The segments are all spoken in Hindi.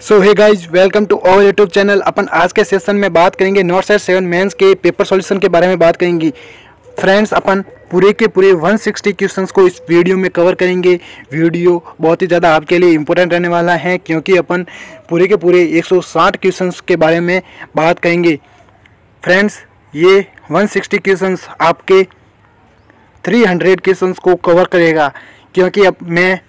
So hey guys, welcome to our YouTube channel. अपन आज के सेशन में बात करेंगे नॉर्थ साइड 7 मेंस के पेपर सॉल्यूशन के बारे में बात करेंगे। फ्रेंड्स, अपन पूरे के पूरे 160 क्वेश्चंस को इस वीडियो में कवर करेंगे। वीडियो बहुत ही ज़्यादा आपके लिए इम्पोर्टेंट रहने वाला है, क्योंकि अपन पूरे के पूरे 160 क्वेश्चंस के बारे में बात करेंगे। फ्रेंड्स, ये 160 क्वेश्चंस आपके 300 क्वेश्चंस को कवर करेगा, क्योंकि अब मैं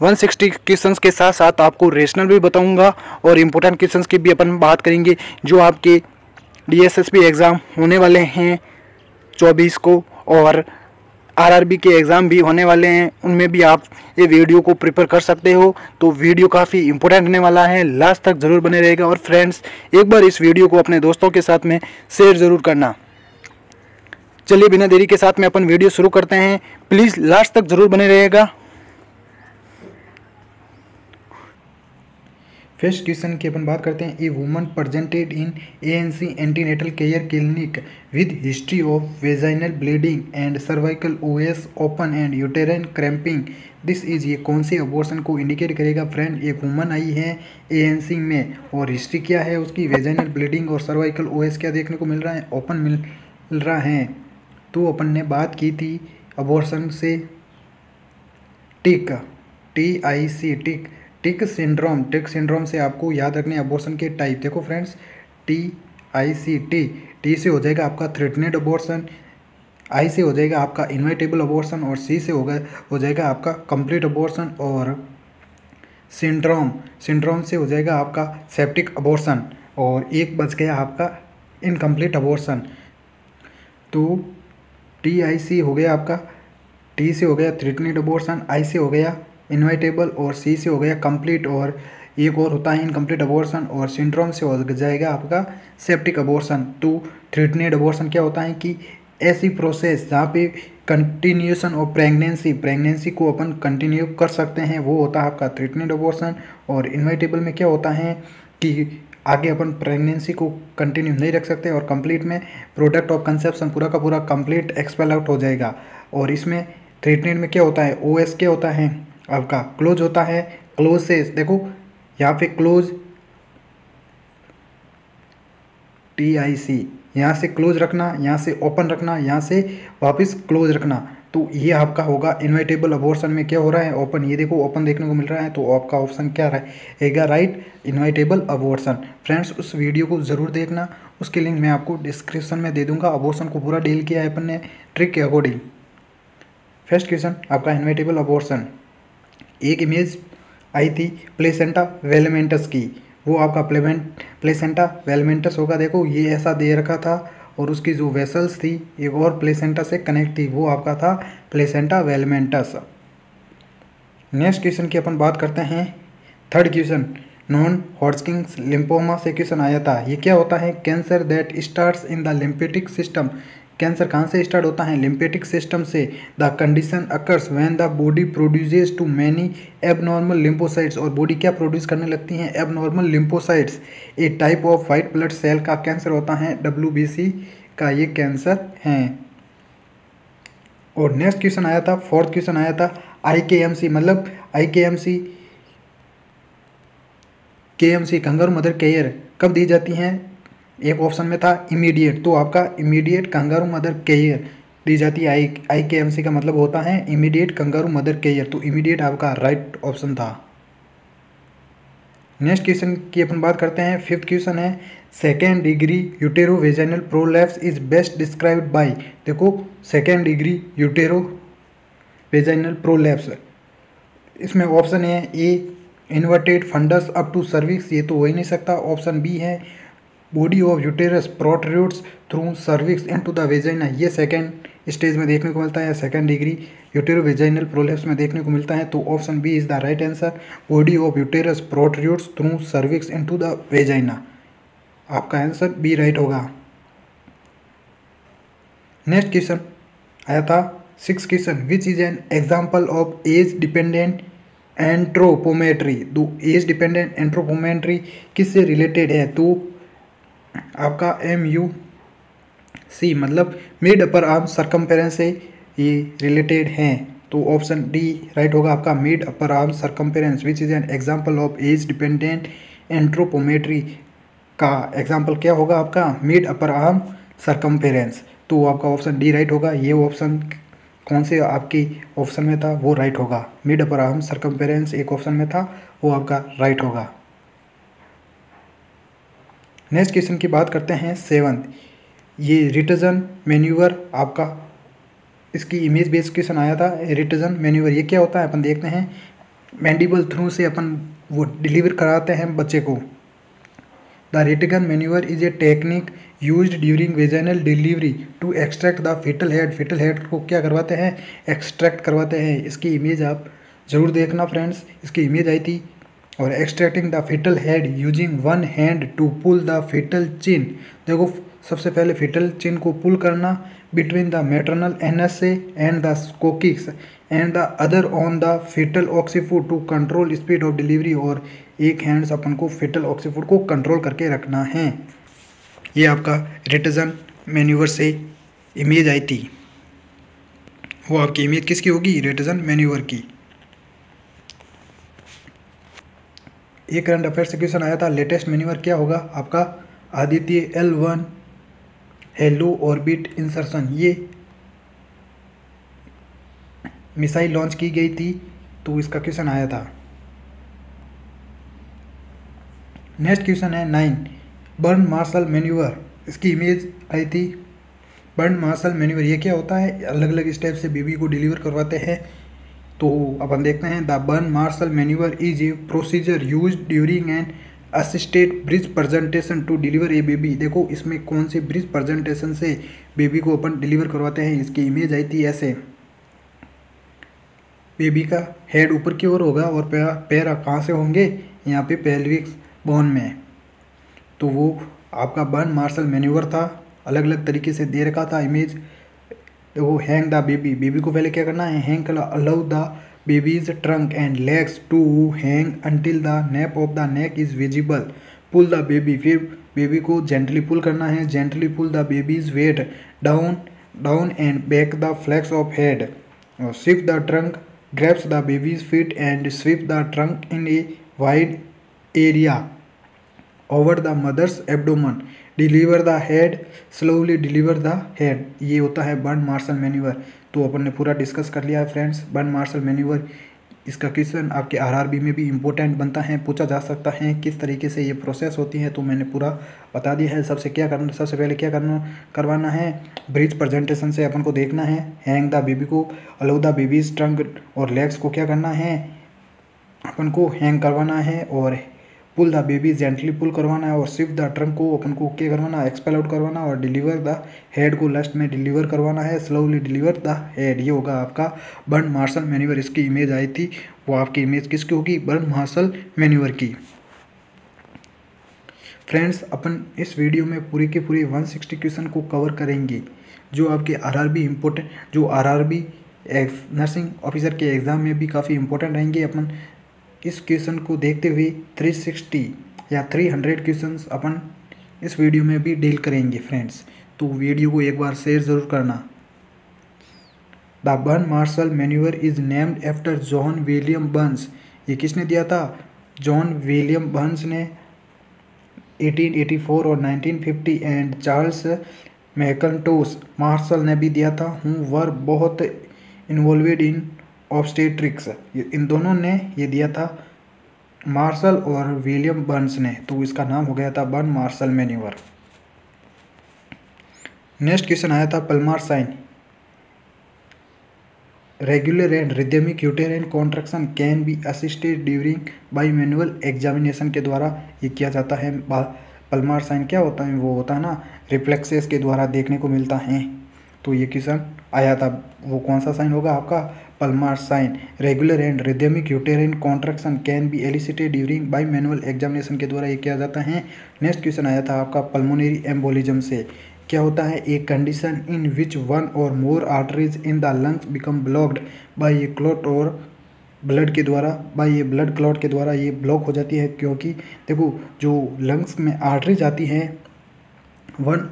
160 क्वेश्चंस के साथ साथ आपको रेशनल भी बताऊंगा और इम्पोर्टेंट क्वेश्चंस की भी अपन बात करेंगे, जो आपके डीएसएसपी एग्ज़ाम होने वाले हैं 24 को, और आरआरबी के एग्ज़ाम भी होने वाले हैं, उनमें भी आप ये वीडियो को प्रिपेयर कर सकते हो। तो वीडियो काफ़ी इंपॉर्टेंट रहने वाला है, लास्ट तक ज़रूर बने रहेगा। और फ्रेंड्स, एक बार इस वीडियो को अपने दोस्तों के साथ में शेयर ज़रूर करना। चलिए बिना देरी के साथ में अपन वीडियो शुरू करते हैं। प्लीज़ लास्ट तक ज़रूर बने रहेगा। फर्स्ट क्वेश्चन की अपन बात करते हैं। A woman presented in ANC antenatal care clinic with history of vaginal bleeding and cervical OS open and uterine cramping. This is, ये कौन से अबॉर्शन को इंडिकेट करेगा? फ्रेंड, एक वुमन आई है एएनसी में और हिस्ट्री क्या है उसकी? वेजाइनल ब्लीडिंग और सर्वाइकल ओएस क्या देखने को मिल रहा है? ओपन मिल रहा है। तो अपन ने बात की थी अबॉर्शन से टिक, TIC, टिक सिंड्रोम से आपको याद रखने अबॉर्शन के टाइप। देखो फ्रेंड्स, TIC, टी से हो जाएगा आपका थ्रेटनेड अबॉर्शन, आई से हो जाएगा आपका इनवाइटेबल अबॉर्शन, और सी से हो जाएगा आपका कंप्लीट अबॉर्शन, और सिंड्रोम से हो जाएगा आपका सेप्टिक अबॉर्शन, और एक बच गया आपका इनकम्प्लीट अबॉर्शन। तो TIC हो गया आपका, टी से हो गया थ्रेटनेड अबॉर्शन, आई से हो गया इनवाइटेबल, और सी से हो गया कंप्लीट, और एक और होता है इनकम्प्लीट अबॉर्शन, और सिंड्रोम से हो जाएगा आपका सेप्टिक अबॉर्शन। तो थ्रेटनेड अबॉर्शन क्या होता है कि ऐसी प्रोसेस जहाँ पे कंटिन्यूएशन ऑफ प्रेगनेंसी को अपन कंटिन्यू कर सकते हैं, वो होता है आपका थ्रेटनेड अबॉर्शन। और इनवाइटेबल में क्या होता है कि आगे अपन प्रेगनेंसी को कंटिन्यू नहीं रख सकते, और कंप्लीट में प्रोडक्ट ऑफ कंसेप्शन पूरा का पूरा कंप्लीट एक्सपेल आउट हो जाएगा। और इसमें थ्रेटनेड में क्या होता है? OS क्या होता है आपका? क्लोज होता है। क्लोज से देखो यहाँ पे क्लोज TIC, यहाँ से क्लोज रखना, यहाँ से ओपन रखना, यहाँ से वापस क्लोज रखना। तो ये आपका होगा इनवाइटेबल अबॉर्शन में क्या हो रहा है? ओपन। ये देखो ओपन देखने को मिल रहा है, तो आपका ऑप्शन क्या रहेगा? Right, inevitable abortion. फ्रेंड्स, उस वीडियो को ज़रूर देखना, उसके लिंक मैं आपको डिस्क्रिप्शन में दे दूंगा। अबॉर्शन को पूरा डील किया है अपन ने ट्रिक के अकॉर्डिंग। फर्स्ट क्वेश्चन आपका इनवाइटेबल अबॉर्शन। एक इमेज आई थी प्लेसेंटा वेलमेंटस की, वो आपका प्लेसेंटा वेलमेंटस होगा। देखो ये ऐसा दे रखा था, और उसकी जो वेसल्स थी एक और प्लेसेंटा से कनेक्ट थी, वो आपका था प्लेसेंटा वेलमेंटस। नेक्स्ट क्वेश्चन की अपन बात करते हैं। Third question, non Hodgkin's lymphoma से क्वेश्चन आया था। ये क्या होता है? Cancer that starts in the lymphatic system. Cancer कहाँ से स्टार्ट होता है? लिम्फेटिक सिस्टम से। The condition occurs when the body produces too many abnormal lymphocytes, और बॉडी क्या प्रोड्यूस करने लगती हैं? Abnormal lymphocytes. A type of white blood cell का कैंसर होता है WBC का ये कैंसर है। और नेक्स्ट क्वेश्चन आया था, फोर्थ क्वेश्चन आया था IKMC, मतलब KMC कंगारू मदर केयर कब दी जाती हैं? एक ऑप्शन में था इमीडिएट, तो आपका इमीडिएट कंगारू मदर केयर दी जाती है। IKMC का मतलब होता है इमीडिएट कंगारू मदर केयर, तो इमीडिएट आपका राइट ऑप्शन था। नेक्स्ट क्वेश्चन की अपन बात करते हैं। फिफ्थ क्वेश्चन है, second degree utero vaginal prolapse is best described by. देखो second degree utero vaginal prolapse, इसमें ऑप्शन है A inverted fundus up to cervix, ये तो हो ही नहीं सकता। ऑप्शन बी है body of uterus protrudes through cervix into the vagina, ये सेकेंड स्टेज में देखने को मिलता है, second degree utero vaginal prolapse में देखने को मिलता है। तो option B is the right answer, body of uterus protrudes through cervix into the vagina. आपका आंसर बी राइट होगा। नेक्स्ट क्वेश्चन आया था six question, which is an example of age dependent anthropometry. तो एज डिपेंडेंट एंट्रोपोमेट्री किससे रिलेटेड है? तो आपका MUC मतलब मिड अपर आर्म सर्कम्फेरेंस से ये रिलेटेड हैं। तो ऑप्शन डी राइट होगा आपका। Mid upper arm circumference which is an example of age dependent anthropometry का एग्जांपल क्या होगा आपका? Mid upper arm circumference. तो आपका ऑप्शन डी राइट होगा। ये ऑप्शन कौन से आपकी ऑप्शन में था? वो राइट होगा। मिड अपर आर्म सरकमफेरेंस एक ऑप्शन में था, वो आपका राइट होगा। नेक्स्ट क्वेश्चन की बात करते हैं 7th। ये रिटजन मैन्यूवर आपका, इसकी इमेज बेस्ड क्वेश्चन आया था। रिटजन मैन्यूवर ये क्या होता है अपन देखते हैं। मैंडिबल थ्रू से अपन वो डिलीवर कराते हैं बच्चे को। The Ritgen manoeuvre is a technique used during vaginal delivery to extract the fetal head. Fetal head को क्या करवाते हैं? एक्सट्रैक्ट करवाते हैं। इसकी इमेज आप जरूर देखना फ्रेंड्स, इसकी इमेज आई थी। और extracting the fetal head using one hand to pull the fetal chin. देखो सबसे पहले फीटल चिन को पुल करना बिटवीन द मैटरनल एनस से and the coccyx and the other on the fetal occiput to control speed of delivery. और एक हैंड्स अपन को फीटल ऑक्सीफूड को कंट्रोल करके रखना है। ये आपका रिटजन मैन्यूवर से इमेज आई थी। वो आपकी इमेज किसकी होगी? रिटजन मैन्यूवर की। एक करंट अफेयर से क्वेश्चन आया था। लेटेस्ट मैन्यूवर क्या होगा आपका? Aditya L1 hello orbit insertion. ये मिसाइल लॉन्च की गई थी, तो इसका क्वेश्चन आया था। नेक्स्ट क्वेश्चन है 9 बर्न मार्शल मैन्यूवर। इसकी इमेज आई थी। बर्न मार्शल मैन्यूवर ये क्या होता है? अलग अलग स्टेप से बेबी को डिलीवर करवाते हैं। तो अपन देखते हैं। The Burns Marshall manoeuvre is a procedure use during an assisted breech presentation to deliver a baby. देखो इसमें कौन से ब्रिज प्रेजेंटेशन से बेबी को अपन डिलीवर करवाते हैं। इसकी इमेज आई थी ऐसे। बेबी का हेड ऊपर की ओर होगा और पैर कहाँ से होंगे? यहाँ पे पेल्विक बोन में। तो वो आपका बर्न मार्शल मैन्यूवर था। अलग अलग तरीके से दे रखा था इमेज। वो हैंग द बेबी। बेबी को पहले क्या करना है? हैंग कर allow the baby's trunk and legs to hang until the nape of the neck is visible. Pull the baby. फिर बेबी को जेंटली पुल करना है। Gently pull the baby's weight down and back the flex of head. Sweep the trunk grabs the baby's feet and sweep the trunk in a wide area over the mother's abdomen. Deliver the head, slowly deliver the head. ये होता है बर्न मार्शल मैन्यूवर। तो अपन ने पूरा डिस्कस कर लिया है फ्रेंड्स बर्न मार्शल मैन्यूवर। इसका क्वेश्चन आपके आरआरबी में भी इम्पोर्टेंट बनता है, पूछा जा सकता है किस तरीके से ये प्रोसेस होती है। तो मैंने पूरा बता दिया है। सबसे पहले क्या करवाना है? ब्रिज प्रेजेंटेशन से अपन को देखना है। हैंग द बेबी को अलाउ द बेबीज ट्रंक और लेग्स को क्या करना है? अपन को हैंग करवाना है। और पुल द बेबी जेंटली पुल करवाना है। और स्विप द ट्रंक को अपन को क्या करवाना? एक्सपेल आउट करवाना। और डिलीवर द हेड को लास्ट में डिलीवर करवाना है। Slowly deliver the head. ये होगा आपका बर्न मार्शल मैन्यूवर। इसकी इमेज आई थी। वो आपकी इमेज किसकी होगी? बर्न मार्शल मैन्यूवर की। फ्रेंड्स अपन इस वीडियो में पूरी के पूरी 160 क्वेश्चन को कवर करेंगे, जो आपके आरआरबी इम्पोर्टेंट, जो आरआरबी नर्सिंग ऑफिसर के एग्ज़ाम में भी काफ़ी इंपॉर्टेंट रहेंगे। अपन इस क्वेश्चन को देखते हुए 360 या 300 क्वेश्चंस अपन इस वीडियो में भी डील करेंगे फ्रेंड्स। तो वीडियो को एक बार शेयर ज़रूर करना। The Burns Marshall manoeuvre is named after John William Burns. ये किसने दिया था? जॉन विलियम बर्न्स ने 1884 और 1950 एंड चार्ल्स मैकन्टोश मार्शल ने भी दिया था। हूँ वर बहुत इन्वॉल्वेड इन ऑब्स्टेट्रिक्स। इन दोनों ने ये दिया था, मार्शल और विलियम बर्न्स ने। तो इसका नाम हो गया था Burns Marshall manoeuvre. Next question आया था palmar sign. Regular and rhythmic uterine contraction can be assisted during by manual examination के द्वारा ये किया जाता है। पल्मार साइन क्या होता है? वो होता है ना रिफ्लेक्सेस के द्वारा देखने को मिलता है। तो ये क्वेश्चन आया था। वो कौन सा साइन होगा आपका? Palmar sign. Regular and rhythmic uterine contraction can be elicited during by manual examination के द्वारा ये किया जाता है। नेक्स्ट क्वेश्चन आया था आपका पल्मोनरी एम्बोलिज्म से। क्या होता है? A condition in which one और more arteries in the lungs become blocked by a clot और ब्लड के द्वारा, बाय ए ब्लड क्लॉट के द्वारा ये ब्लॉक हो जाती है। क्योंकि देखो जो लंग्स में आर्टरीज आती हैं, वन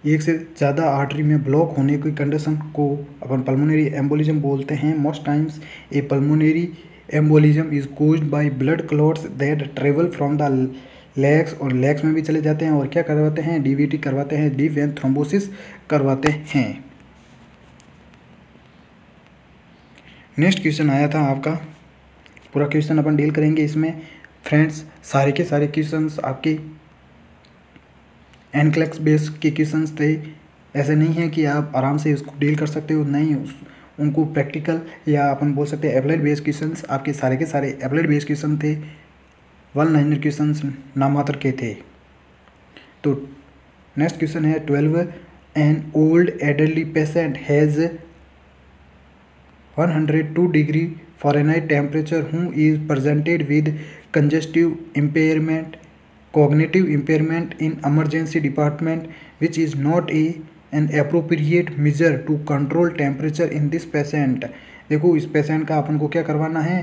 एक से ज़्यादा आर्टरी में ब्लॉक होने की कंडीशन को अपन पल्मोनरी एम्बोलिज्म बोलते हैं। Most times A pulmonary embolism is caused by blood clots that travel from the legs, और लेग्स में भी चले जाते हैं और क्या करवाते हैं, डीवीटी करवाते हैं, डीप वेन थ्रोम्बोसिस करवाते हैं। नेक्स्ट क्वेश्चन आया था आपका, पूरा क्वेश्चन अपन डील करेंगे इसमें। फ्रेंड्स सारे के सारे क्वेश्चंस आपके एनक्लेक्स बेस के क्वेश्चंस थे। ऐसे नहीं है कि आप आराम से उसको डील कर सकते हो, नहीं, उनको प्रैक्टिकल या अपन बोल सकते हैं एप्लाइड बेस क्वेश्चंस, आपके सारे के सारे एप्लाइड बेस क्वेश्चन थे। 1-लाइनर क्वेश्चंस नाम मात्र के थे। तो नेक्स्ट क्वेश्चन है 12, N old adultery patient has 102 degree Fahrenheit temperature who is presented with congestive impairment, cognitive impairment in emergency department, which is not an appropriate measure to control temperature in this patient। देखो इस पेशेंट का अपन को क्या करवाना है,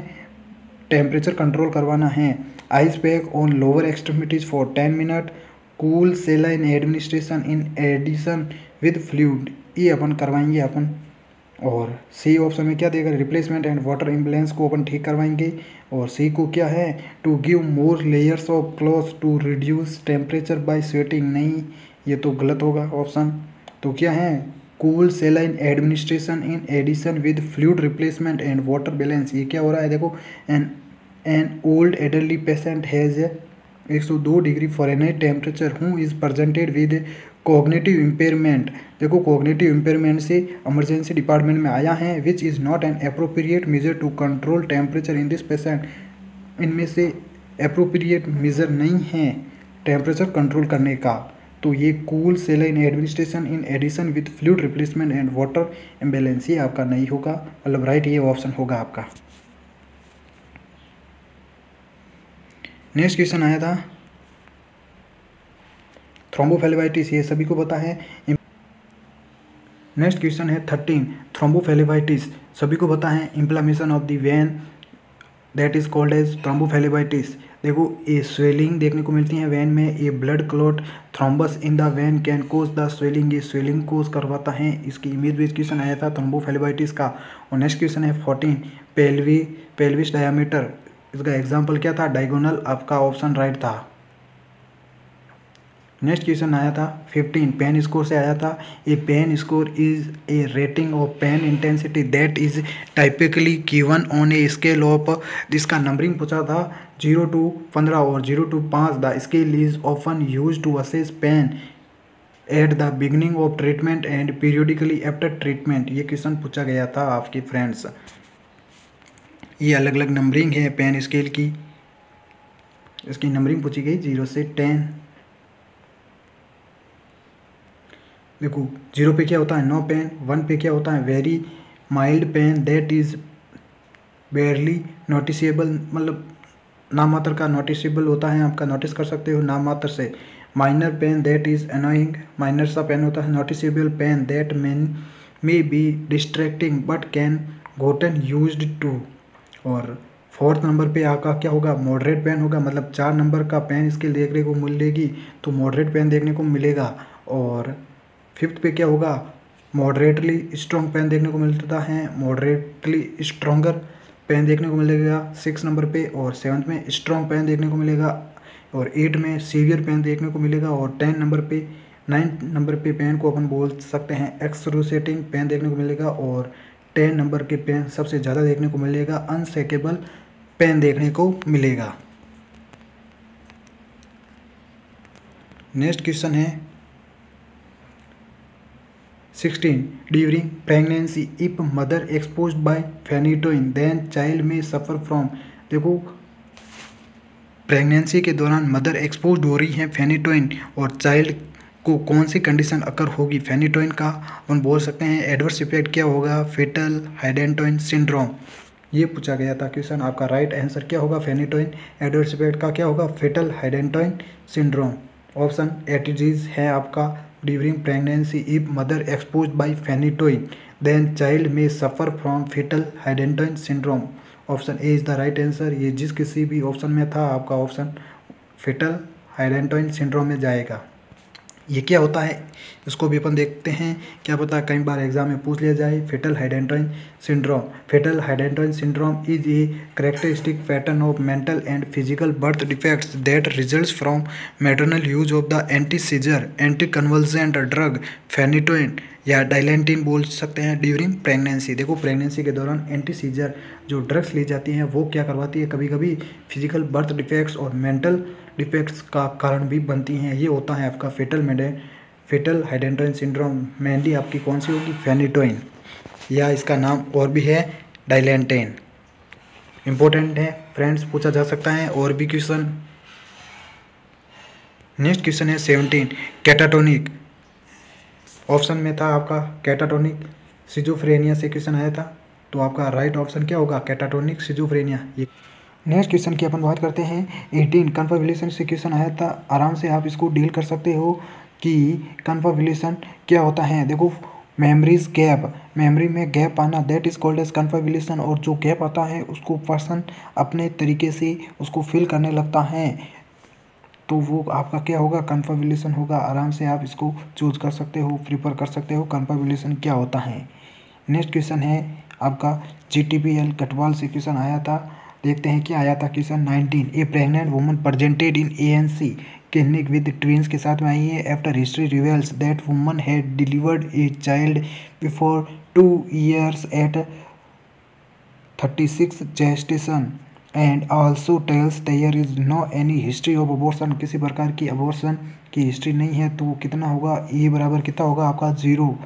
टेम्परेचर कंट्रोल करवाना है। Ice pack on lower extremities for 10 minute, cool saline administration in addition with fluid, ये अपन करवाएंगे अपन। और सी ऑप्शन में क्या देगा, रिप्लेसमेंट एंड वाटर इम्बेलेंस को अपन ठीक करवाएंगे। और सी को क्या है, to give more layers of clothes to reduce temperature by sweating, नहीं ये तो गलत होगा ऑप्शन। तो क्या है, cool saline administration in addition with fluid replacement and water balance, ये क्या हो रहा है, देखो an old adultery patient has 102 degree Fahrenheit temperature who is presented with cognitive impairment, देखो कॉग्निटिव इम्पेयरमेंट से इमरजेंसी डिपार्टमेंट में आया है, which is not an appropriate major to control temperature in this patient, इनमें से अप्रोप्रिएट मेजर नहीं है टेम्परेचर कंट्रोल करने का। तो ये cool saline administration in addition with fluid replacement and water imbalance, ये आपका नहीं होगा, मतलब राइट ये ऑप्शन होगा आपका। नेक्स्ट क्वेश्चन आया था थ्रोम्बोफेलेबाइटिस, ये सभी को पता है। नेक्स्ट क्वेश्चन है 13, थ्रोम्बोफेलेबाइटिस सभी को पता है, inflammation of the vein that is called as thrombophlebitis. देखो ये स्वेलिंग देखने को मिलती है वेन में, ये blood clot thrombus in the vein can cause the swelling, ये स्वेलिंग कोज करवाता है। इसकी इमेज बेस्ड क्वेश्चन आया था थ्रोम्बोफेलेबाइटिस का। और नेक्स्ट क्वेश्चन है 14, पेल्विस डायमीटर, इसका एग्जाम्पल क्या था, डायगोनल, आपका ऑप्शन राइट था। नेक्स्ट क्वेश्चन आया था 15, पेन स्कोर से आया था। A pain score is a rating of pain intensity that is typically given on a scale of, जिसका नंबरिंग पूछा था 0 to 15 और 0 to 5। The scale is often use to assess pain at the beginning of treatment and periodically after treatment, ये क्वेश्चन पूछा गया था आपके फ्रेंड्स। ये अलग अलग नंबरिंग है पेन स्केल की, इसकी नंबरिंग पूछी गई 0 से 10। देखो 0 पे क्या होता है, नो पेन, 1 पे क्या होता है, very mild pain that is barely noticeable, मतलब नाम मात्र का नोटिसेबल होता है, आपका नोटिस कर सकते हो नाम मात्र से। Minor pain that is annoying, minor सा पेन होता है। Noticeable pain that may be distracting but can gotten used to. और 4th नंबर पे आपका क्या होगा, मॉडरेट पेन होगा, मतलब 4 नंबर का पेन स्केल देखने को मिलेगी तो मॉडरेट पेन देखने को मिलेगा। और 5th पे क्या होगा, मॉडरेटली स्ट्रॉन्ग पेन देखने को मिलता है, मॉडरेटली स्ट्रॉन्गर पेन देखने को मिलेगा 6 नंबर पे। और 7th में स्ट्रॉन्ग पेन देखने को मिलेगा। और 8 में सीवियर पेन देखने को मिलेगा। और 9 नंबर पे पेन को अपन बोल सकते हैं एक्सक्रूसिएटिंग पेन देखने को मिलेगा। और 10 नंबर के पेन सबसे ज़्यादा देखने को मिलेगा, अनसेकेबल पेन देखने को मिलेगा। नेक्स्ट क्वेश्चन है 16, during pregnancy if mother exposed by phenytoin then child में सफ़र फ्रॉम। देखो प्रेगनेंसी के दौरान मदर एक्सपोज हो रही है फेनिटोइन, और चाइल्ड को कौन सी कंडीशन अकर होगी फेनिटोइन का, अपन बोल सकते हैं एडवर्स इफेक्ट क्या होगा, फेटल हाइडेंटोइन सिंड्रोम, ये पूछा गया था क्वेश्चन। आपका राइट आंसर क्या होगा, फेनिटोइन एडवर्स इफेक्ट का क्या होगा, फेटल हाइडेंटोइन सिंड्रोम। ऑप्शन एटीजीज है आपका, during pregnancy if mother exposed by phenytoin then child में suffer from fetal hydantoin syndrome. Option A is the right answer. ये जिस किसी भी ऑप्शन में था आपका ऑप्शन फेटल हाइडेंटोइन सिंड्रोम में जाएगा। ये क्या होता है इसको भी अपन देखते हैं, क्या पता कई बार एग्जाम में पूछ लिया जाए। Fetal hydantoin syndrome. Fetal hydantoin syndrome is a characteristic pattern of mental and physical birth defects that results from maternal use of the anti seizure anti convulsant drug phenytoin या डाइलेंटिन बोल सकते हैं ड्यूरिंग प्रेगनेंसी। देखो प्रेगनेंसी के दौरान एंटी सीजर जो ड्रग्स ली जाती हैं वो क्या करवाती है, कभी कभी फिजिकल बर्थ डिफेक्ट्स और मेंटल डिफेक्ट्स का कारण भी बनती हैं। ये होता है आपका फेटल हाइडेंट्राइन सिंड्रोम। मेनली आपकी कौन सी होगी, फेनिटोइन, या इसका नाम और भी है डाइलेंटेन। इंपॉर्टेंट है फ्रेंड्स, पूछा जा सकता है और भी क्वेश्चन। नेक्स्ट क्वेश्चन है 17 कैटाटोनिक। ऑप्शन में था आपका कैटाटोनिक सिजोफ्रेनिया से क्वेश्चन आया था, तो आपका राइट ऑप्शन क्या होगा, कैटाटोनिक सिजोफ्रेनिया। नेक्स्ट क्वेश्चन की अपन बात करते हैं 18 कन्फर्मेशन से क्वेश्चन आया था। आराम से आप इसको डील कर सकते हो कि कन्फर्मेशन क्या होता है। देखो मेमोरीज गैप, मेमोरी में गैप आना, that is called as confirmation. और जो गैप आता है उसको पर्सन अपने तरीके से उसको फिल करने लगता है, तो वो आपका क्या होगा, कन्फर्मेशन होगा। आराम से आप इसको चूज कर सकते हो, प्रिफर कर सकते हो कन्फर्मेशन क्या होता है। नेक्स्ट क्वेश्चन है आपका GTPL गढ़वाल से क्वेश्चन आया था। देखते हैं क्या आया था question 19। A pregnant woman presented in ANC clinic with twins के साथ में आई है। After history reveals that woman had delivered a child before 2 years at 36 gestation and also tells there is no any history of abortion. किसी प्रकार की अबॉर्शन की हिस्ट्री नहीं है, तो कितना होगा, ए बराबर कितना होगा आपका 0।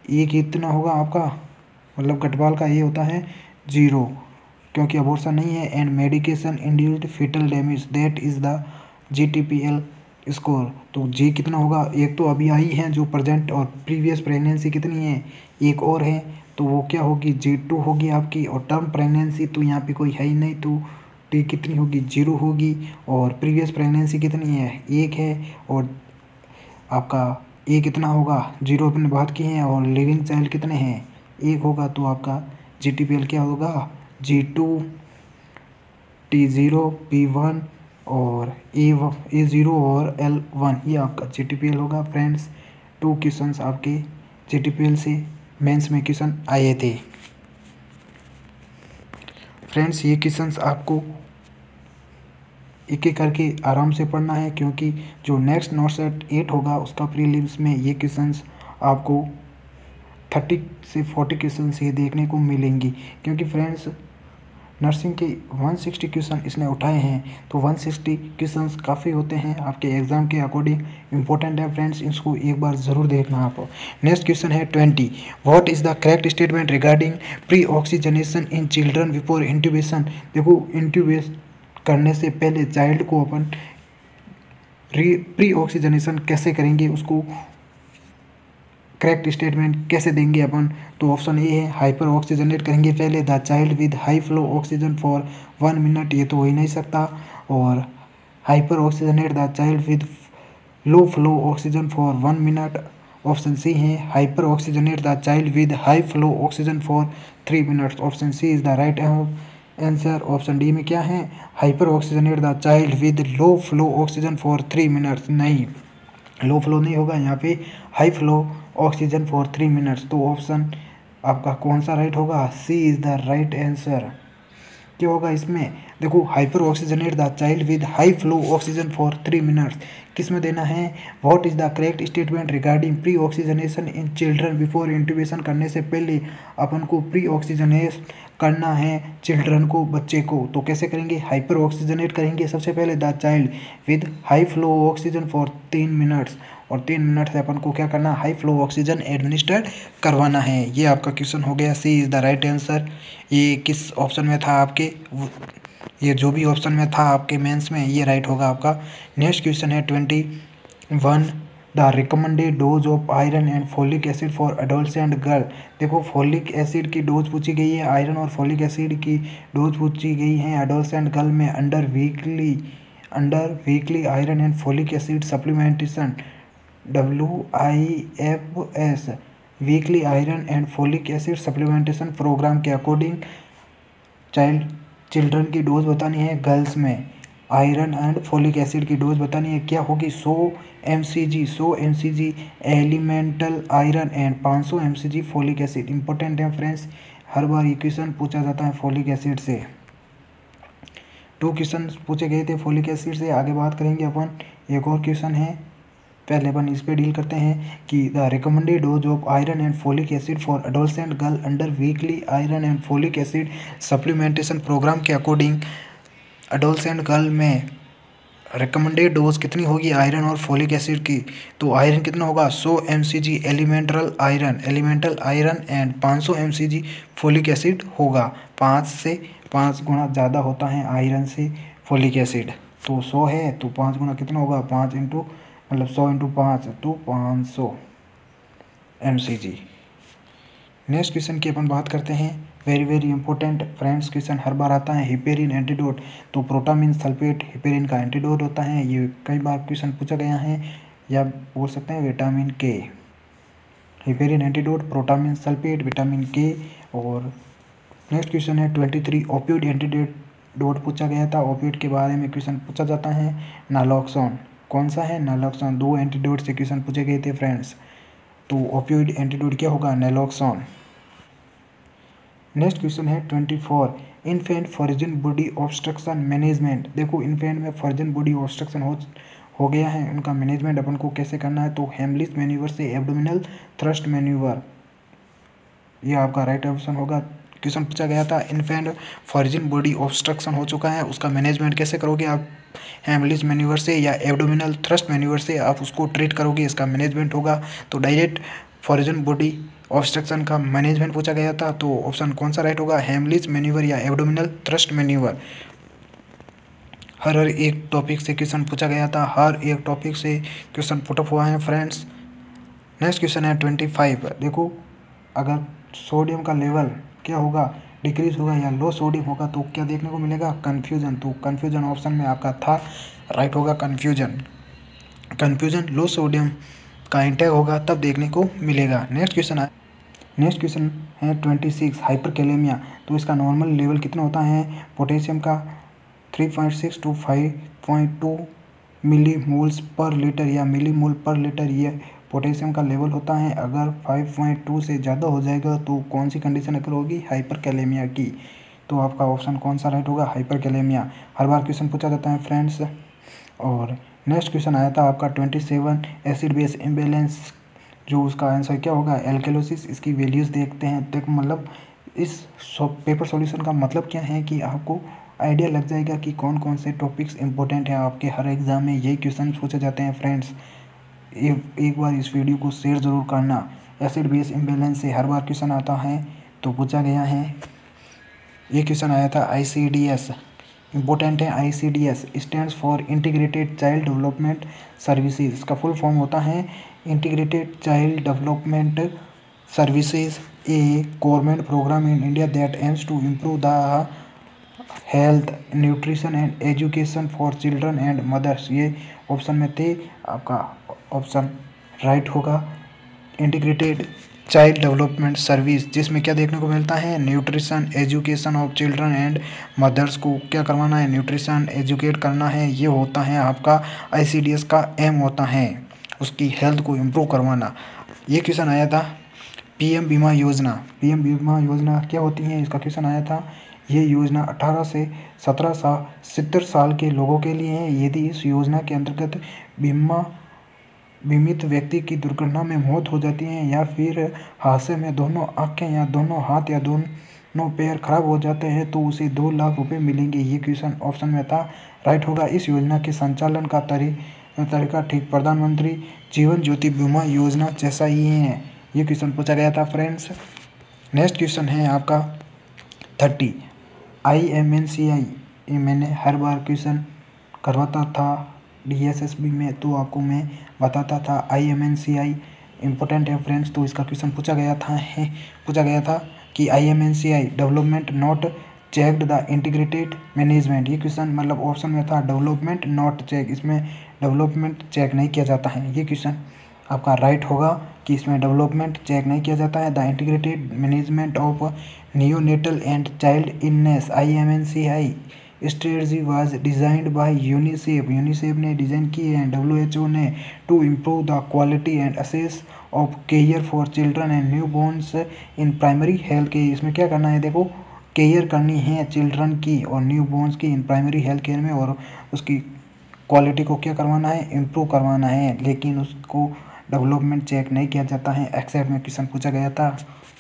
ए कितना होगा आपका, मतलब गढ़वाल का ये होता है 0, क्योंकि अबॉर्शन नहीं है। And medication induced fetal damage that is the GTPL score. तो जी कितना होगा, एक तो अभी आई है जो प्रेजेंट, और प्रीवियस प्रेगनेंसी कितनी है, एक और है, तो वो क्या होगी, G2 होगी आपकी। और टर्म प्रेगनेंसी तो यहाँ पे कोई है ही नहीं, तो टी कितनी होगी, 0 होगी। और प्रीवियस प्रेगनेंसी कितनी है, 1 है। और आपका ए कितना होगा, 0 अपने बात की है। और लिविंग चाइल्ड कितने हैं, 1 होगा। तो आपका GTPL क्या होगा, G2 T0 P1 और A0 और L1, ये आपका GTPL होगा। फ्रेंड्स 2 क्वेश्चंस आपके GTPL से मेंस में क्वेश्चन आए थे। फ्रेंड्स ये क्वेश्चंस आपको एक एक करके आराम से पढ़ना है, क्योंकि जो नेक्स्ट नॉट 8 होगा उसका प्रीलिम्स में ये क्वेश्चंस आपको 30 से 40 क्वेश्चंस ये देखने को मिलेंगी। क्योंकि फ्रेंड्स नर्सिंग के 160 क्वेश्चन इसने उठाए हैं, तो 160 क्वेश्चंस काफ़ी होते हैं आपके एग्जाम के अकॉर्डिंग, इंपॉर्टेंट है फ्रेंड्स, इसको एक बार ज़रूर देखना आप। नेक्स्ट क्वेश्चन है 20। What is the correct statement regarding pre oxygenation in children before intubation. देखो इंट्यूबेट करने से पहले चाइल्ड को अपन प्री ऑक्सीजनेशन कैसे करेंगे, उसको करेक्ट स्टेटमेंट कैसे देंगे अपन। तो ऑप्शन ए है हाइपर ऑक्सीजनेट करेंगे पहले the child with high flow oxygen for 1 minute, ये तो हो ही नहीं सकता। और hyper oxygenate the child with low flow oxygen for 1 minute. Option C है hyper oxygenate the child with high flow oxygen for 3 minutes. Option C is the right answer. Option D में क्या है, hyper oxygenate the child with low flow oxygen for 3 minutes. नहीं, लो फ्लो नहीं होगा यहाँ पे, high flow oxygen for 3 minutes. तो ऑप्शन आपका कौन सा राइट होगा, सी इज़ द राइट आंसर। क्या होगा इसमें, देखो hyper oxygenate the child with high flow oxygen for 3 minutes किस में देना है। What is the correct statement regarding pre oxygenation in children before intubation करने से पहले अपन को प्री ऑक्सीजनेट करना है चिल्ड्रन को, बच्चे को। तो कैसे करेंगे, हाइपर ऑक्सीजनेट करेंगे सबसे पहले the child with high flow oxygen for 3 minutes, और 3 मिनट से अपन को क्या करना, हाई फ्लो ऑक्सीजन एडमिनिस्ट्रेट करवाना है। ये आपका क्वेश्चन हो गया, सी इज़ द राइट आंसर। ये किस ऑप्शन में था आपके, ये जो भी ऑप्शन में था आपके मेंस में, ये राइट होगा आपका। नेक्स्ट क्वेश्चन है 21 the recommended dose of iron and folic acid for adult and girl. देखो फोलिक एसिड की डोज पूछी गई है, आयरन और फोलिक एसिड की डोज पूछी गई है एडल्ट एंड गर्ल में under weekly iron and folic acid supplementation WIFS weekly iron and folic acid supplementation programme के अकॉर्डिंग चिल्ड्रन की डोज बतानी है गर्ल्स में। आयरन एंड फोलिक एसिड की डोज बतानी है, क्या होगी 100 mcg elemental iron and 500 mcg folic acid. Important है फ्रेंड्स, हर बार ये क्वेश्चन पूछा जाता है फोलिक एसिड से। 2 क्वेश्चन पूछे गए थे फोलिक एसिड से। आगे बात करेंगे अपन, एक और क्वेश्चन है, पहले अपन इस पे डील करते हैं कि the recommended dose of iron and folic acid for adolescent girl under weekly iron and folic acid supplementation programme के अकॉर्डिंग एडोलसेंट गर्ल में रिकमेंडेड डोज कितनी होगी आयरन और फोलिक एसिड की। तो आयरन कितना होगा 100 mcg elemental iron and 500 mcg folic acid होगा। 5 से 5 गुना ज़्यादा होता है आयरन से फोलिक एसिड। तो 100 है तो 5 गुना कितना होगा, 5 इंटू मतलब 100 इंटू 5 तो 500 mcg। नेक्स्ट क्वेश्चन की अपन बात करते हैं, वेरी इंपॉर्टेंट फ्रेंड्स क्वेश्चन हर बार आता है, हिपेरिन एंटीडोट। तो प्रोटामिन सल्फेट हिपेरिन का एंटीडोट होता है, ये कई बार क्वेश्चन पूछा गया है, या बोल सकते हैं विटामिन के। Heparin antidote, protamine sulphate, vitamin के। और नेक्स्ट क्वेश्चन है 23, ओपियोइड एंटीडोट पूछा गया था, ओपियोइड के बारे में क्वेश्चन पूछा जाता है, नालोक्सोन। कौन सा है, नालोक्सोन। 2 एंटीडोट से क्वेश्चन पूछे गए थे फ्रेंड्स। तो ओपियोइड एंटीडोट क्या होगा, नालोक्सोन। नेक्स्ट क्वेश्चन है 24, इन्फेंट फर्जिन बॉडी ऑब्स्ट्रक्शन मैनेजमेंट। देखो इन्फेंट में फर्जिन बॉडी ऑब्स्ट्रक्शन हो गया है, उनका मैनेजमेंट अपन को कैसे करना है। तो हेमलिस मैन्यूवर से एब्डोमिनल थ्रस्ट मैन्यूवर, ये आपका राइट ऑप्शन होगा। क्वेश्चन पूछा गया था, इन्फेंट फर्जिन बॉडी ऑब्स्ट्रक्शन हो चुका है, उसका मैनेजमेंट कैसे करोगे आप, हेमलिस मैन्यूवर से या एब्डोमिनल थ्रस्ट मैन्यूवर से आप उसको ट्रीट करोगे, इसका मैनेजमेंट होगा। तो डायरेक्ट फर्जिन बॉडी ऑब्स्ट्रक्शन का मैनेजमेंट पूछा गया था, तो ऑप्शन कौन सा राइट होगा, हेमलिस मैन्यूवर या एब्डोमिनल थ्रस्ट मैन्यूवर। हर एक टॉपिक से क्वेश्चन पूछा गया था, हर एक टॉपिक से क्वेश्चन पुटअप हुआ है फ्रेंड्स। नेक्स्ट क्वेश्चन है 25, देखो अगर सोडियम का लेवल क्या होगा, डिक्रीज होगा या लो सोडियम होगा तो क्या देखने को मिलेगा, कन्फ्यूजन। तो कन्फ्यूजन ऑप्शन में आपका था, राइट होगा कन्फ्यूजन लो सोडियम का इंटेक होगा तब देखने को मिलेगा। नेक्स्ट क्वेश्चन है 26, हाइपरकैलेमिया। तो इसका नॉर्मल लेवल कितना होता है, पोटेशियम का 3.6 to 5.2 मिलीमोल्स पर लीटर या मिलीमोल पर लीटर, ये पोटेशियम का लेवल होता है। अगर 5.2 से ज़्यादा हो जाएगा तो कौन सी कंडीशन अगर होगी, हाइपरकैलेमिया की। तो आपका ऑप्शन कौन सा राइट होगा, हाइपरकैलेमिया। हर बार क्वेश्चन पूछा जाता है फ्रेंड्स। और नेक्स्ट क्वेश्चन आया था आपका 27, एसिड बेस इम्बैलेंस। जो उसका आंसर क्या होगा, एल्केलोसिस। इसकी वैल्यूज़ देखते हैं, देखो मतलब इस पेपर सॉल्यूशन का मतलब क्या है कि आपको आइडिया लग जाएगा कि कौन कौन से टॉपिक्स इंपॉर्टेंट हैं आपके हर एग्ज़ाम में, यही क्वेश्चन पूछे जाते हैं फ्रेंड्स। एक बार इस वीडियो को शेयर ज़रूर करना। एसिड बेस इम्बैलेंस से हर बार क्वेश्चन आता है, तो पूछा गया है। ये क्वेश्चन आया था ICDS, इम्पोर्टेंट है। ICDS stands for integrated child development services. इसका फुल फॉर्म होता है integrated child development services, a government programme in India that aims to improve the health, nutrition and education for children and mothers. ये ऑप्शन में थे, आपका ऑप्शन राइट होगा इंटीग्रेटेड चाइल्ड डेवलपमेंट सर्विस, जिसमें क्या देखने को मिलता है, nutrition education of children and mothers को क्या करवाना है, न्यूट्रिशन एजुकेट करना है। ये होता है आपका ICDS का एम होता है, उसकी हेल्थ को इम्प्रूव करवाना। ये क्वेश्चन आया था PM बीमा योजना। PM बीमा योजना क्या होती है, इसका क्वेश्चन आया था। ये योजना 18 से 70 साल के लोगों के लिए है। यदि इस योजना के अंतर्गत बीमित व्यक्ति की दुर्घटना में मौत हो जाती है या फिर हादसे में दोनों आंखें या दोनों हाथ या दोनों पैर खराब हो जाते हैं तो उसे 2 लाख रुपए मिलेंगे। ये क्वेश्चन ऑप्शन में था, राइट होगा। इस योजना के संचालन का तरीका ठीक प्रधानमंत्री जीवन ज्योति बीमा योजना जैसा ही है। ये क्वेश्चन पूछा गया था फ्रेंड्स। नेक्स्ट क्वेश्चन है आपका 30, IMNCI। ये मैंने हर बार क्वेश्चन करवाता था DSSB में, तो आपको मैं बताता था IMNCI इम्पोर्टेंट है फ्रेंड्स। तो इसका क्वेश्चन पूछा गया था कि IMNCI development not checked the integrated management. ये क्वेश्चन मतलब ऑप्शन में था डेवलपमेंट नॉट चेक, इसमें डेवलपमेंट चेक नहीं किया जाता है। ये क्वेश्चन आपका राइट होगा कि इसमें डेवलपमेंट चेक नहीं किया जाता है। The integrated management of neonatal and child illness IMNCI strategy was designed by UNICEF, UNICEF ने डिज़ाइन की है, WHO ने, to improve the quality and access of care for children and newborns in primary health care. इसमें क्या करना है, देखो केयर करनी है चिल्ड्रन की और न्यू बॉर्न्स की इन प्राइमरी हेल्थ केयर में, और उसकी क्वालिटी को क्या करवाना है, इम्प्रूव करवाना है, लेकिन उसको डेवलपमेंट चेक नहीं किया जाता है। एक्सेप्ट में क्वेश्चन पूछा गया था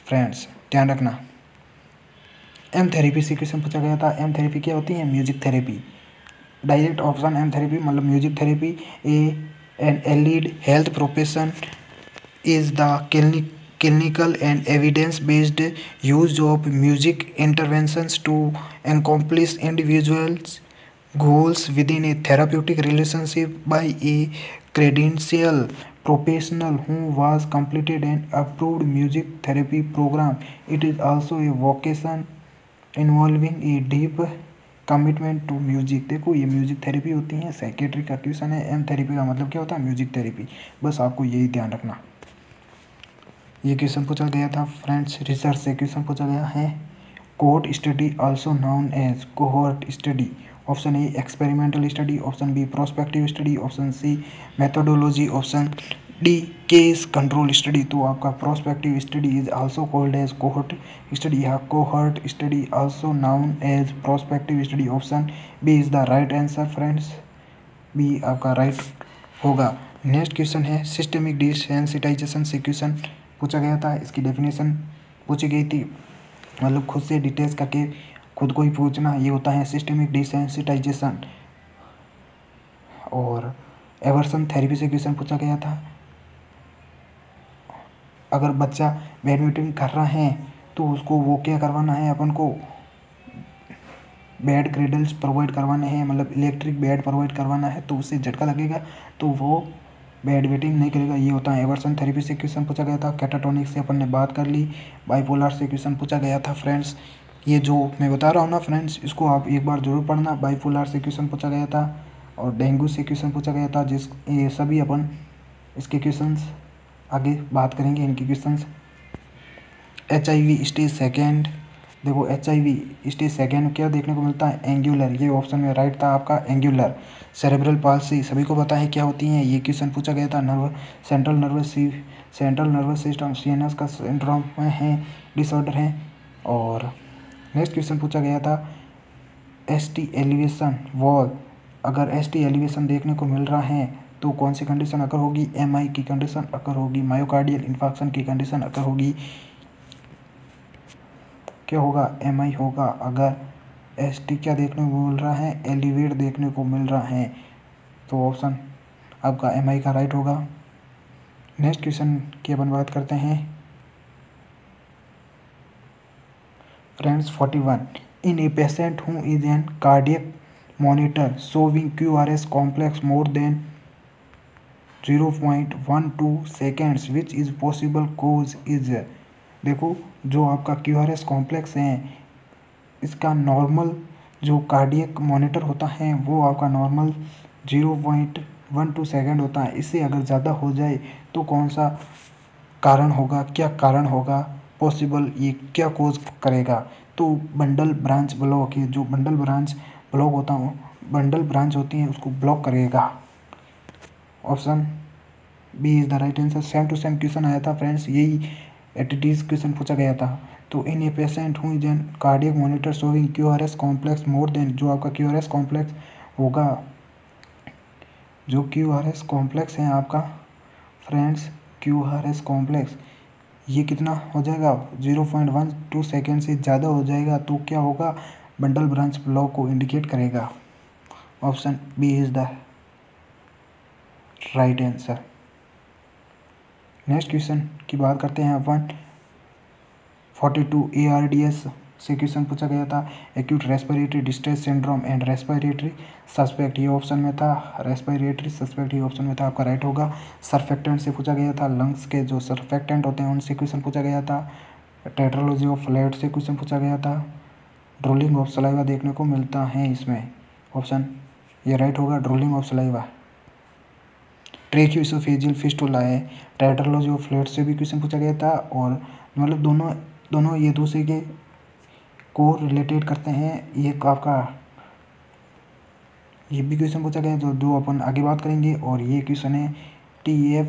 फ्रेंड्स, ध्यान रखना। एम थेरेपी से क्वेश्चन पूछा गया था। एम थेरेपी क्या होती है, music therapy. Direct option M therapy मतलब music therapy. An allied health profession is the clinical and evidence-based use of music interventions to accomplish individuals' goals within a therapeutic relationship by a credentialed professional who was completed an approved music therapy program. It is also a vocation involving a deep commitment to music. देखो ये म्यूजिक थेरेपी होती है, साइकेट्री का क्वेश्चन है। एम थेरेपी का मतलब क्या होता है, म्यूजिक थेरेपी। बस आपको यही ध्यान रखना। ये क्वेश्चन पूछा गया था फ्रेंड्स, रिसर्च से क्वेश्चन पूछा गया है। Cohort study also known as cohort study. Option A experimental study, option B prospective study, option C methodology, option D case control study. तो आपका prospective study is also called as cohort study या cohort study also known as prospective study. Option B is the right answer friends, B आपका राइट होगा। नेक्स्ट क्वेश्चन है सिस्टेमिक डिसेंसिटाइजेशन से क्वेश्चन पूछा गया था। इसकी डेफिनेशन पूछी गई थी, मतलब खुद से डिटेल्स करके खुद को ही पूछना, ये होता है सिस्टेमिक डिसेंसिटाइजेशन। और एवर्सन थेरेपी से क्वेश्चन पूछा गया था। अगर बच्चा बैडमिंटन कर रहा है तो उसको वो क्या करवाना है, अपन को बेड क्रेडल्स प्रोवाइड करवाने हैं, मतलब इलेक्ट्रिक बेड प्रोवाइड करवाना है, तो उससे झटका लगेगा तो वो बेड वेटिंग नहीं करेगा। ये होता है एवर्सन थेरेपी से क्वेश्चन पूछा गया था। कैटाटोनिक से अपन ने बात कर ली। बाइपोलर से क्वेश्चन पूछा गया था फ्रेंड्स। ये जो मैं बता रहा हूँ ना फ्रेंड्स, इसको आप एक बार जरूर पढ़ना। बाइपोलर से क्वेश्चन पूछा गया था और डेंगू से क्वेश्चन पूछा गया था। ये सभी अपन इसके क्वेश्चंस आगे बात करेंगे, इनके क्वेश्चंस। HIV स्टेज सेकेंड, देखो HIV स्टेज सेकेंड क्या देखने को मिलता है, एंगुलर। ये ऑप्शन में राइट था आपका, एंगुलर। सेरेब्रल पाल्सी सभी को पता है क्या होती है, ये क्वेश्चन पूछा गया था। सेंट्रल नर्वस सिस्टम सीएनएस का सिंड्रोम है, डिसऑर्डर है। और नेक्स्ट क्वेश्चन पूछा गया था ST एलिवेशन वॉल। अगर ST एलिवेशन देखने को मिल रहा है तो कौन सी कंडीशन अगर होगी, MI की कंडीशन अगर होगी, मायोकार्डियल इन्फार्क्शन की कंडीशन अगर होगी, क्या होगा, MI होगा। अगर ST क्या देखने को मिल रहा है, एलिवेट देखने को मिल रहा है, तो ऑप्शन आपका MI का राइट होगा। नेक्स्ट क्वेश्चन की अपन बात करते हैं friends 41। In a patient who is an cardiac monitor showing QRS complex more than 0.12 seconds which is possible cause is. देखो जो आपका QRS कॉम्प्लेक्स है, इसका नॉर्मल जो कार्डियक मॉनिटर होता है वो आपका नॉर्मल 0.12 सेकेंड होता है। इससे अगर ज़्यादा हो जाए तो कौन सा कारण होगा, क्या कारण होगा पॉसिबल, ये क्या कोज करेगा। तो बंडल ब्रांच ब्लॉक, ये जो बंडल ब्रांच ब्लॉक होता है, बंडल ब्रांच होती है उसको ब्लॉक करेगा। Option B is the right answer. Same to same question आया था फ्रेंड्स, यही एटीटीज क्वेश्चन पूछा गया था। तो in a patient who is an cardiac monitor showing QRS complex more than, जो आपका QRS कॉम्प्लेक्स होगा, जो QRS कॉम्प्लेक्स है आपका फ्रेंड्स, QRS कॉम्प्लेक्स ये कितना हो जाएगा, 0.12 सेकेंड से ज़्यादा हो जाएगा तो क्या होगा, बंडल ब्रांच ब्लॉक को इंडिकेट करेगा। Option B is the right answer. Next question की बात करते हैं अपन 42। ARDS से क्वेश्चन पूछा गया था, acute respiratory distress syndrome and respiratory suspect. ये ऑप्शन में था, रेस्पिरेटरी सस्पेक्ट ये ऑप्शन में था, आपका राइट होगा। सर्फेक्टेंट से पूछा गया था, लंग्स के जो सर्फेक्टेंट होते हैं उनसे क्वेश्चन पूछा गया था। टेट्रोलॉजी ऑफ फ्लैट से क्वेश्चन पूछा गया था। ड्रोलिंग ऑफ सलाइवा देखने को मिलता है इसमें, ऑप्शन ये राइट होगा, ड्रोलिंग ऑफ सलाइवा। ट्रेकियोइसोफेजियल फिस्टुला है। टेट्रोलॉजी ऑफ फ्लैट से भी क्वेश्चन पूछा गया था, और मतलब दोनों ये दूसरे के को रिलेटेड करते हैं। ये आपका ये भी क्वेश्चन पूछा गया तो जो अपन आगे बात करेंगे। और ये क्वेश्चन है TEF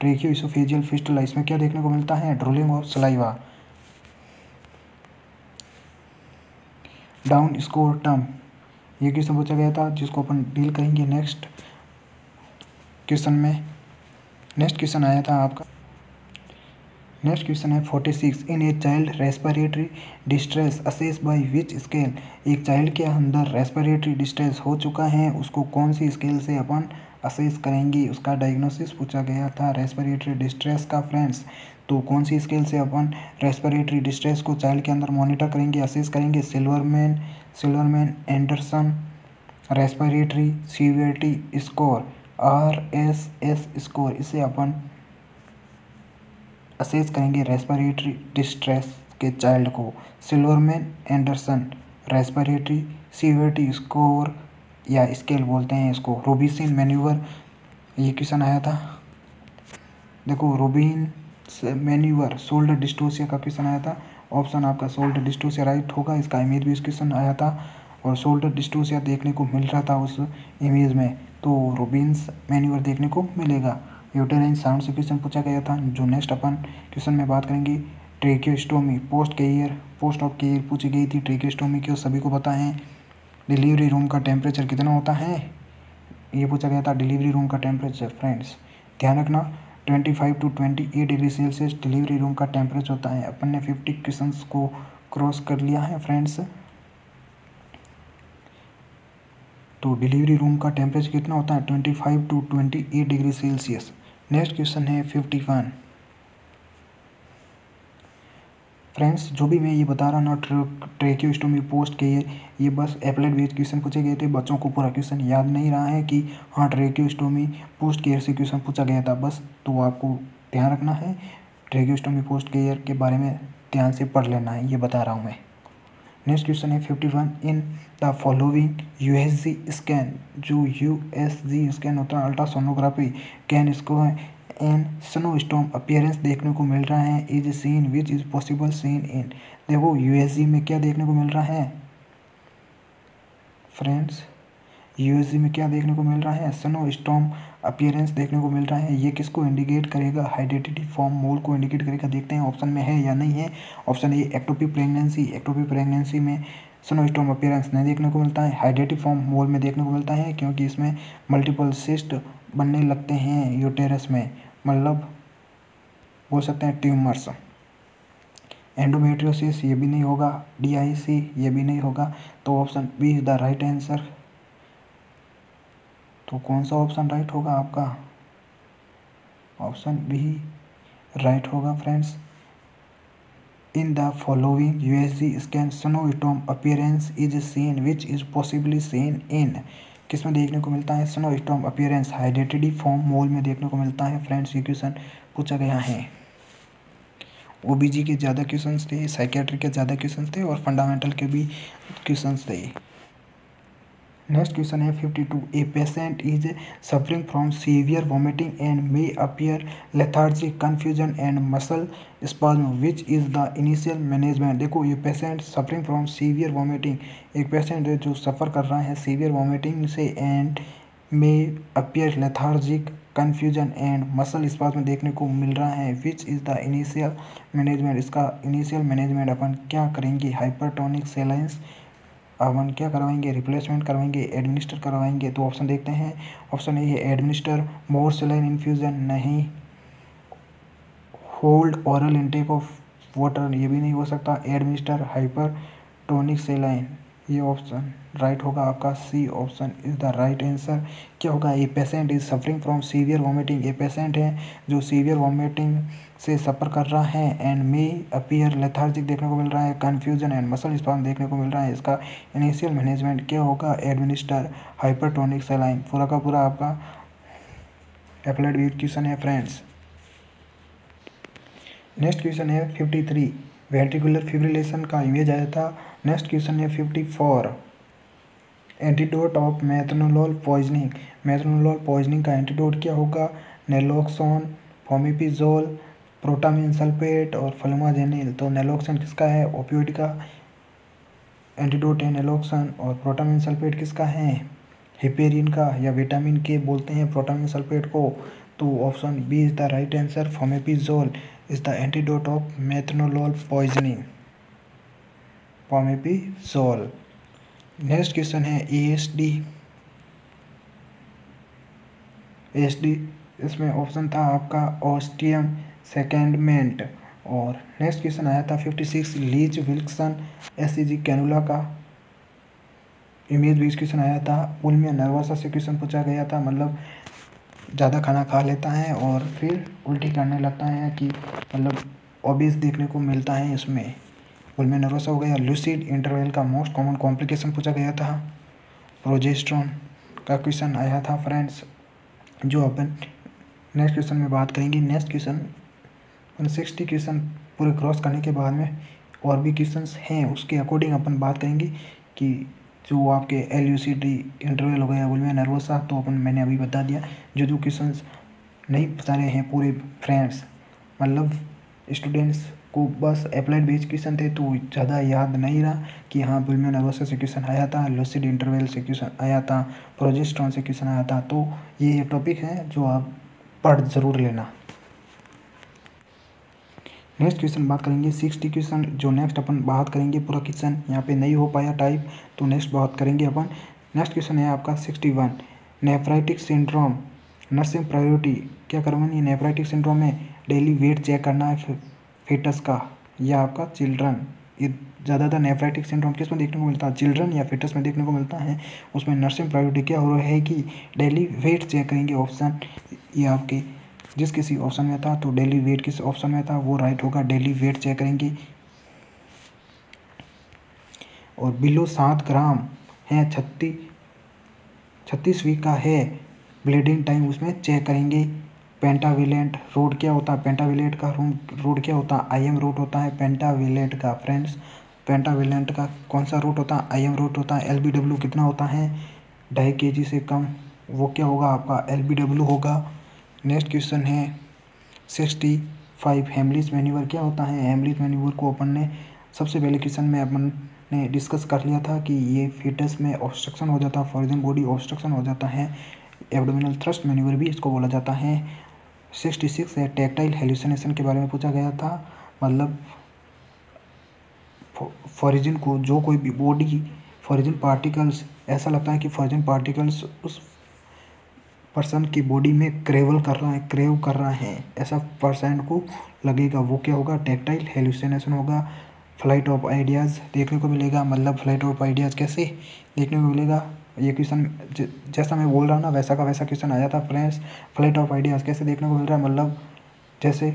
ट्रेकियोइसोफेजियल फिस्टुला, इसमें क्या देखने को मिलता है? Drooling of saliva. Down score term, ये क्वेश्चन पूछा गया था जिसको अपन डील करेंगे नेक्स्ट क्वेश्चन में। नेक्स्ट क्वेश्चन आया था आपका, नेक्स्ट क्वेश्चन है 46। In a child respiratory distress assess by which scale, एक चाइल्ड के अंदर रेस्पिरेटरी डिस्ट्रेस हो चुका है, उसको कौन सी स्केल से अपन असेस करेंगे, उसका डायग्नोसिस पूछा गया था रेस्पिरेटरी डिस्ट्रेस का फ्रेंड्स। तो कौन सी स्केल से अपन रेस्पिरेटरी डिस्ट्रेस को चाइल्ड के अंदर मॉनिटर करेंगे, असेस करेंगे? Silverman Anderson respiratory severity score, RSS score, इसे अपन असेस करेंगे रेस्पिरेटरी डिस्ट्रेस के चाइल्ड को। Silverman Anderson respiratory severity score या स्केल बोलते हैं इसको। रोबिन्सन मैन्यूवर, ये क्वेश्चन आया था, देखो रोबिन्सन मैन्यूवर शोल्डर डिस्टोसिया का क्वेश्चन आया था। ऑप्शन आपका शोल्डर डिस्टोसिया राइट होगा, इसका इमेज भी इस क्वेश्चन आया था और शोल्डर डिस्टोसिया देखने को मिल रहा था उस इमेज में, तो रोबिन्सन मैन्यूवर देखने को मिलेगा। यूटेराइन साउंड से क्वेश्चन पूछा गया था। जो नेक्स्ट अपन क्वेश्चन में बात करेंगे ट्रेकियोस्टोमी पोस्ट ऑफ केयर पूछी गई थी। ट्रेकियोस्टोमी के सभी को पता है। डिलीवरी रूम का टेम्परेचर कितना होता है, ये पूछा गया था डिलीवरी रूम का टेम्परेचर फ्रेंड्स। ध्यान रखना 25 to 28 degree Celsius delivery room का टेम्परेचर होता है। अपन ने 50 क्वेश्चंस को क्रॉस कर लिया है फ्रेंड्स। तो डिलीवरी रूम का टेम्परेचर कितना होता है? 25 to 28 degree Celsius. Next question है 51। फ्रेंड्स जो भी मैं ये बता रहा ना ट्रेकियोस्टोमी पोस्ट के ये बस अप्लाइड बेस्ड क्वेश्चन पूछे गए थे। बच्चों को पूरा क्वेश्चन याद नहीं रहा है कि हाँ ट्रेकियोस्टोमी पोस्ट केयर से क्वेश्चन पूछा गया था बस, तो आपको ध्यान रखना है ट्रेकियोस्टोमी पोस्ट केयर के बारे में ध्यान से पढ़ लेना है, ये बता रहा हूँ मैं। नेक्स्ट क्वेश्चन है 51। इन द फॉलोइंग USG स्कैन, जो USG स्कैन होता है अल्ट्रासोनोग्राफी, कैन इसको एन स्नो स्टॉर्म अपीयरेंस देखने को मिल रहा है, is seen which is possible seen in. देखो USG में क्या देखने को मिल रहा है फ्रेंड्स, USG में क्या देखने को मिल रहा है? स्नो स्टॉर्म अपीयरेंस देखने को मिल रहा है। ये किसको इंडिकेट करेगा? हाइड्रेटेड फॉर्म मोल को इंडिकेट करेगा। देखते हैं ऑप्शन में है या नहीं है। ऑप्शन ए एक्टोपिक प्रेगनेंसी में स्नो स्टॉर्म अपीयरेंस नहीं देखने को मिलता है। हाइड्रेटेड फॉर्म मोल में देखने को मिलता है क्योंकि इसमें मल्टीपल सिस्ट बनने लगते हैं यूटेरस में, मतलब बोल सकते हैं ट्यूमर्स। एंडोमेट्रियोसिस ये भी नहीं होगा, DIC ये भी नहीं होगा, तो option B is the right answer. तो कौन सा ऑप्शन राइट होगा आपका? ऑप्शन बी राइट होगा friends. In the following USG scan snow storm appearance is seen which is possibly seen in, किस में देखने को मिलता है snow storm appearance? Hydatidiform mole में देखने को मिलता है फ्रेंड्स। ये क्वेश्चन पूछा गया है। OBG के ज़्यादा क्वेश्चंस थे, साइकेट्री के ज़्यादा क्वेश्चंस थे और फंडामेंटल के भी क्वेश्चंस थे। नेक्स्ट क्वेश्चन है 52। ए patient is suffering from severe vomiting and may appear lethargic confusion and muscle spasm which is the initial management. देखो ये patient suffering from severe vomiting, एक पेशेंट है जो सफ़र कर रहा है सीवियर वॉमिटिंग से, and may appear lethargic confusion and muscle spasm देखने को मिल रहा है। Which is the initial management, इसका इनिशियल मैनेजमेंट अपन क्या करेंगे? हाइपरटोनिक सेलाइंस अपन क्या करवाएंगे? रिप्लेसमेंट करवाएंगे, एडमिनिस्टर करवाएंगे। तो ऑप्शन देखते हैं। ऑप्शन ए है एडमिनिस्टर मोर सेलाइन इन्फ्यूजन, नहीं। Hold oral intake of water, ये भी नहीं हो सकता। एडमिनिस्टर हाइपरटोनिक सेलाइन, ये ऑप्शन राइट होगा आपका। C option is the right answer. क्या होगा? A patient is suffering from severe vomiting, a patient है जो सीवियर वॉमिटिंग से सफ़र कर रहा है, एंड मे अपीयर लेथार्जिक देखने को मिल रहा है, कन्फ्यूजन एंड मसल स्पाज्म देखने को मिल रहा है। इसका इनिशियल मैनेजमेंट क्या होगा? Administer hypertonic सेलाइन। पूरा का पूरा आपका अप्लाइड वेट क्वेश्चन है फ्रेंड्स। नेक्स्ट क्वेश्चन है 53। वेंट्रिकुलर फिब्रिलेशन का इमेज आया था। नेक्स्ट क्वेश्चन है 54। Antidote of methanol poisoning, मेथनोलोल poisoning का एंटीडोट क्या होगा? नेलोक्सोन, फोमिपिजोल, प्रोटामिन सल्फेट और फ्लुमाजेनिल। तो नेलोक्सन किसका है? ओपियोइड का एंटीडोट है नेलोक्सन, और प्रोटामिन सल्फेट किसका है? हिपेरिन का या विटामिन के बोलते हैं प्रोटामिन सल्फेट को। तो option B is the right answer. Fomepizole is the antidote of methanol poisoning. Fomepizole. Next question है एएसडी। एएसडी इसमें ऑप्शन था आपका ऑस्टियम सेकेंडमेंट। और नेक्स्ट क्वेश्चन आया था 56 लीच विल्सन एससीजी कैनुला का इमेज बेस्ड क्वेश्चन आया था। पुल्मिया नर्वसा से क्वेश्चन पूछा गया था, मतलब ज़्यादा खाना खा लेता है और फिर उल्टी करने लगता है कि मतलब ओबीस देखने को मिलता है इसमें। पुल्मिया नर्वसा हो गया। लूसिड इंटरवल का मोस्ट कॉमन कॉम्प्लिकेशन पूछा गया था। प्रोजेस्टेरोन का क्वेश्चन आया था फ्रेंड्स, जो अपन नेक्स्ट क्वेश्चन में बात करेंगे। नेक्स्ट क्वेश्चन 160 क्वेश्चन पूरे क्रॉस करने के बाद में और भी क्वेश्चंस हैं, उसके अकॉर्डिंग अपन बात करेंगे कि जो आपके एलयूसीडी इंटरवल हो गया बुल्मिया नर्वसा, तो अपन मैंने अभी बता दिया। जो जो क्वेश्चंस नहीं बता रहे हैं पूरे फ्रेंड्स, मतलब स्टूडेंट्स को बस अप्लाइड बेस्ड क्वेश्चन थे तो ज़्यादा याद नहीं रहा कि हाँ बुल्मिया नर्वसा से क्वेश्चन आया था, लूसिड इंटरवल से क्वेश्चन आया था, प्रोजेस्टेरोन से क्वेश्चन आया था। तो ये टॉपिक है जो आप पढ़ ज़रूर लेना। नेक्स्ट क्वेश्चन बात करेंगे 60 क्वेश्चन, जो नेक्स्ट अपन बात करेंगे पूरा क्वेश्चन यहाँ पे नहीं हो पाया टाइप, तो नेक्स्ट बात करेंगे अपन। नेक्स्ट क्वेश्चन है आपका 61 नेफ्राइटिक सिंड्रोम नर्सिंग प्रायोरिटी क्या करवानी है। नेफ्राइटिक सिंड्रोम में डेली वेट चेक करना है फेटस का या आपका चिल्ड्रन। ये ज़्यादातर नेफ्राइटिक सिंड्रोम किस में देखने को मिलता है, चिल्ड्रन या फेटस में देखने को मिलता है। उसमें नर्सिंग प्रायोरिटी क्या हो रहा है कि डेली वेट चेक करेंगे। ऑप्शन ये आपके जिस किसी ऑप्शन में था, तो डेली वेट किस ऑप्शन में था वो राइट होगा। डेली वेट चेक करेंगे और बिलो 7 ग्राम है 36 वीक का है ब्लीडिंग टाइम, उसमें चेक करेंगे। पेंटाविलेंट रोड क्या होता है, पेंटाविलेंट का रोड क्या होता है, आईएम रोड होता है पेंटाविलेंट का फ्रेंड्स। पेंटाविलेंट का कौन सा रूट होता है, आईएम रूट होता है। एलबीडब्ल्यू कितना होता है 2.5 kg से कम, वो क्या होगा आपका एलबीडब्ल्यू होगा। नेक्स्ट क्वेश्चन है 65 हेमलिस मैन्यूवर क्या होता है। हेमलिस मैन्यूवर को अपन ने सबसे पहले क्वेश्चन में अपन ने डिस्कस कर लिया था कि ये फीटस में ऑब्स्ट्रक्शन हो जाता है, फॉर्जन बॉडी ऑब्स्ट्रक्शन हो जाता है। एब्डोमिनल थ्रस्ट मैन्यूवर भी इसको बोला जाता है। 66 है टैक्टाइल हेल्यूसिनेशन के बारे में पूछा गया था, मतलब फॉरिजन को जो कोई भी बॉडी फॉरिजन पार्टिकल्स ऐसा लगता है कि फॉरिजन पार्टिकल्स उस पर्सन की बॉडी में क्रेव कर रहा है, ऐसा पर्सन को लगेगा, वो क्या होगा टैक्टाइल हेल्यूसिनेशन होगा। फ्लाइट ऑफ आइडियाज़ देखने को मिलेगा, मतलब फ्लाइट ऑफ आइडियाज़ कैसे देखने को मिलेगा। ये क्वेश्चन जैसा मैं बोल रहा हूँ ना वैसा का वैसा क्वेश्चन आया था फ्रेंड्स। फ्लाइट ऑफ आइडियाज़ कैसे देखने को मिल रहा है, मतलब जैसे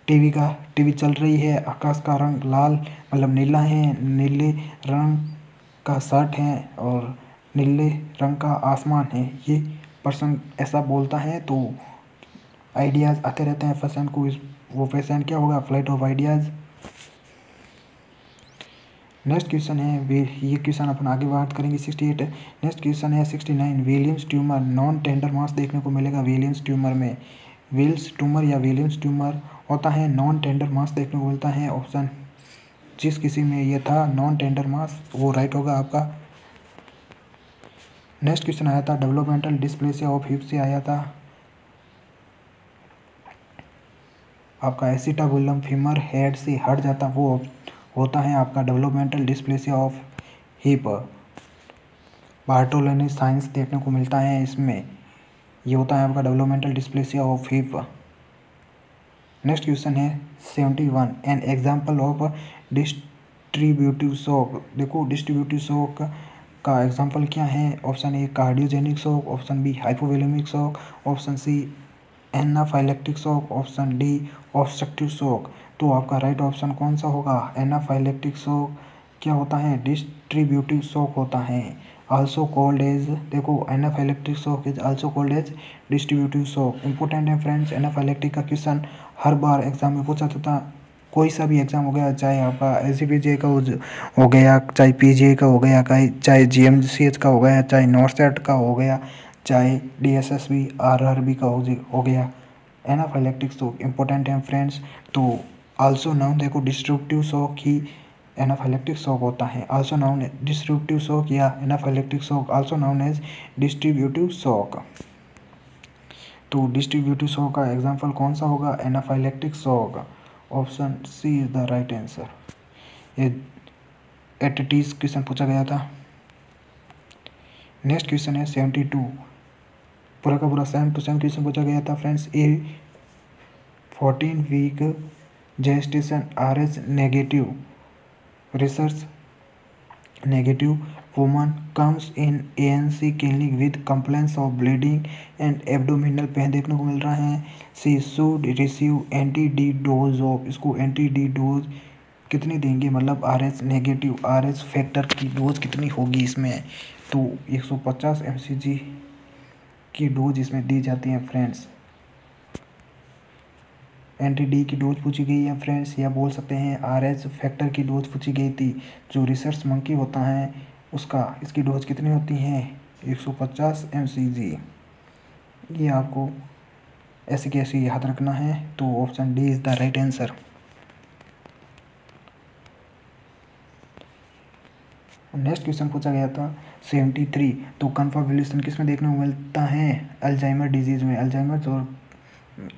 टीवी चल रही है, आकाश का रंग लाल मतलब नीला है, नीले रंग का शर्ट है और नीले रंग का आसमान है, ये पर्सन ऐसा बोलता है तो आइडियाज़ आते रहते हैं पर्सन को। वो पर्सन क्या होगा flight of ideas. Next question है ये क्वेश्चन अपन आगे बात करेंगे 68। नेक्स्ट क्वेश्चन है 69 विलियम्स ट्यूमर नॉन टेंडर मास देखने को मिलेगा। विलियम्स ट्यूमर में विल्स ट्यूमर या विलियम्स ट्यूमर होता है, नॉन टेंडर मास देखने को मिलता है। ऑप्शन जिस किसी में ये था नॉन टेंडर मास वो राइट होगा आपका। नेक्स्ट क्वेश्चन आया था डेवलपमेंटल डिस्प्लेसिया ऑफ हिप से आया था आपका एसिटाबुलम फीमर हेड से हट जाता, वो होता है आपका डेवलपमेंटल डिस्प्लेसिया ऑफ हिप। बार्टोलोनी साइंस देखने को मिलता है इसमें, ये होता है आपका developmental dysplasia of hip. Next question है 71 an example of distributive shock. देखो डिस्ट्रीब्यूटिव शॉक का एग्जाम्पल क्या है। Option A cardiogenic shock, option B hypovolemic shock, option C anaphylactic shock, option D obstructive shock. तो आपका राइट ऑप्शन कौन सा होगा, एनाफाइलेक्टिक शॉक क्या होता है डिस्ट्रीब्यूटिव शॉक होता है। आल्सो कॉल्ड एज, देखो anaphylactic shock is also called as distributive shock. Important है फ्रेंड्स, एनाफाइलेक्टिक का क्वेश्चन हर बार एग्जाम में पूछा था, कोई सा भी एग्ज़ाम हो गया, चाहे आपका एसजीपीजे का हो गया, चाहे पीजीए का हो गया, चाहे जीएमसीएच का हो गया, चाहे नॉर्सेट का हो गया, चाहे डीएसएसबी आरआरबी का हो गया। एनाफाइलेक्टिक शॉक इंपॉर्टेंट है फ्रेंड्स। तो आल्सो नाउन देखो डिस्ट्रीब्यूटिव शॉक ही एनाफाइलेक्टिक शॉक होता है, also known as distributive shock या anaphylactic shock also known as distributive shock. तो डिस्ट्रीब्यूटिव शॉक का एग्जांपल कौन सा होगा? Anaphylactic shock. Option C is the right answer. ये एटीटीज क्वेश्चन पूछा गया था। नेक्स्ट क्वेश्चन है 72, पूरा का पूरा सेम टू सेम क्वेश्चन पूछा गया था friends. A 14 week gestation RH negative research negative woman comes in ANC clinic with complaints of bleeding and abdominal pain देखने को मिल रहा है। She should receive anti D dose of, इसको एंटी-D डोज कितनी देंगे, मतलब RH नेगेटिव RH फैक्टर की डोज कितनी होगी इसमें? तो 150 mcg की डोज इसमें दी जाती है फ्रेंड्स। एंटी-D की डोज पूछी गई है फ्रेंड्स, या बोल सकते हैं RH फैक्टर की डोज पूछी गई थी। जो रिसर्च मंकी होता है उसका, इसकी डोज कितनी होती है? 150 mcg। ये आपको ऐसे कैसे याद रखना है, तो option D is the right answer. Next question पूछा गया था 73, तो कन्फर्मेशन किस में देखने को मिलता है? अल्जाइमर डिजीज़ में। अल्जाइमर और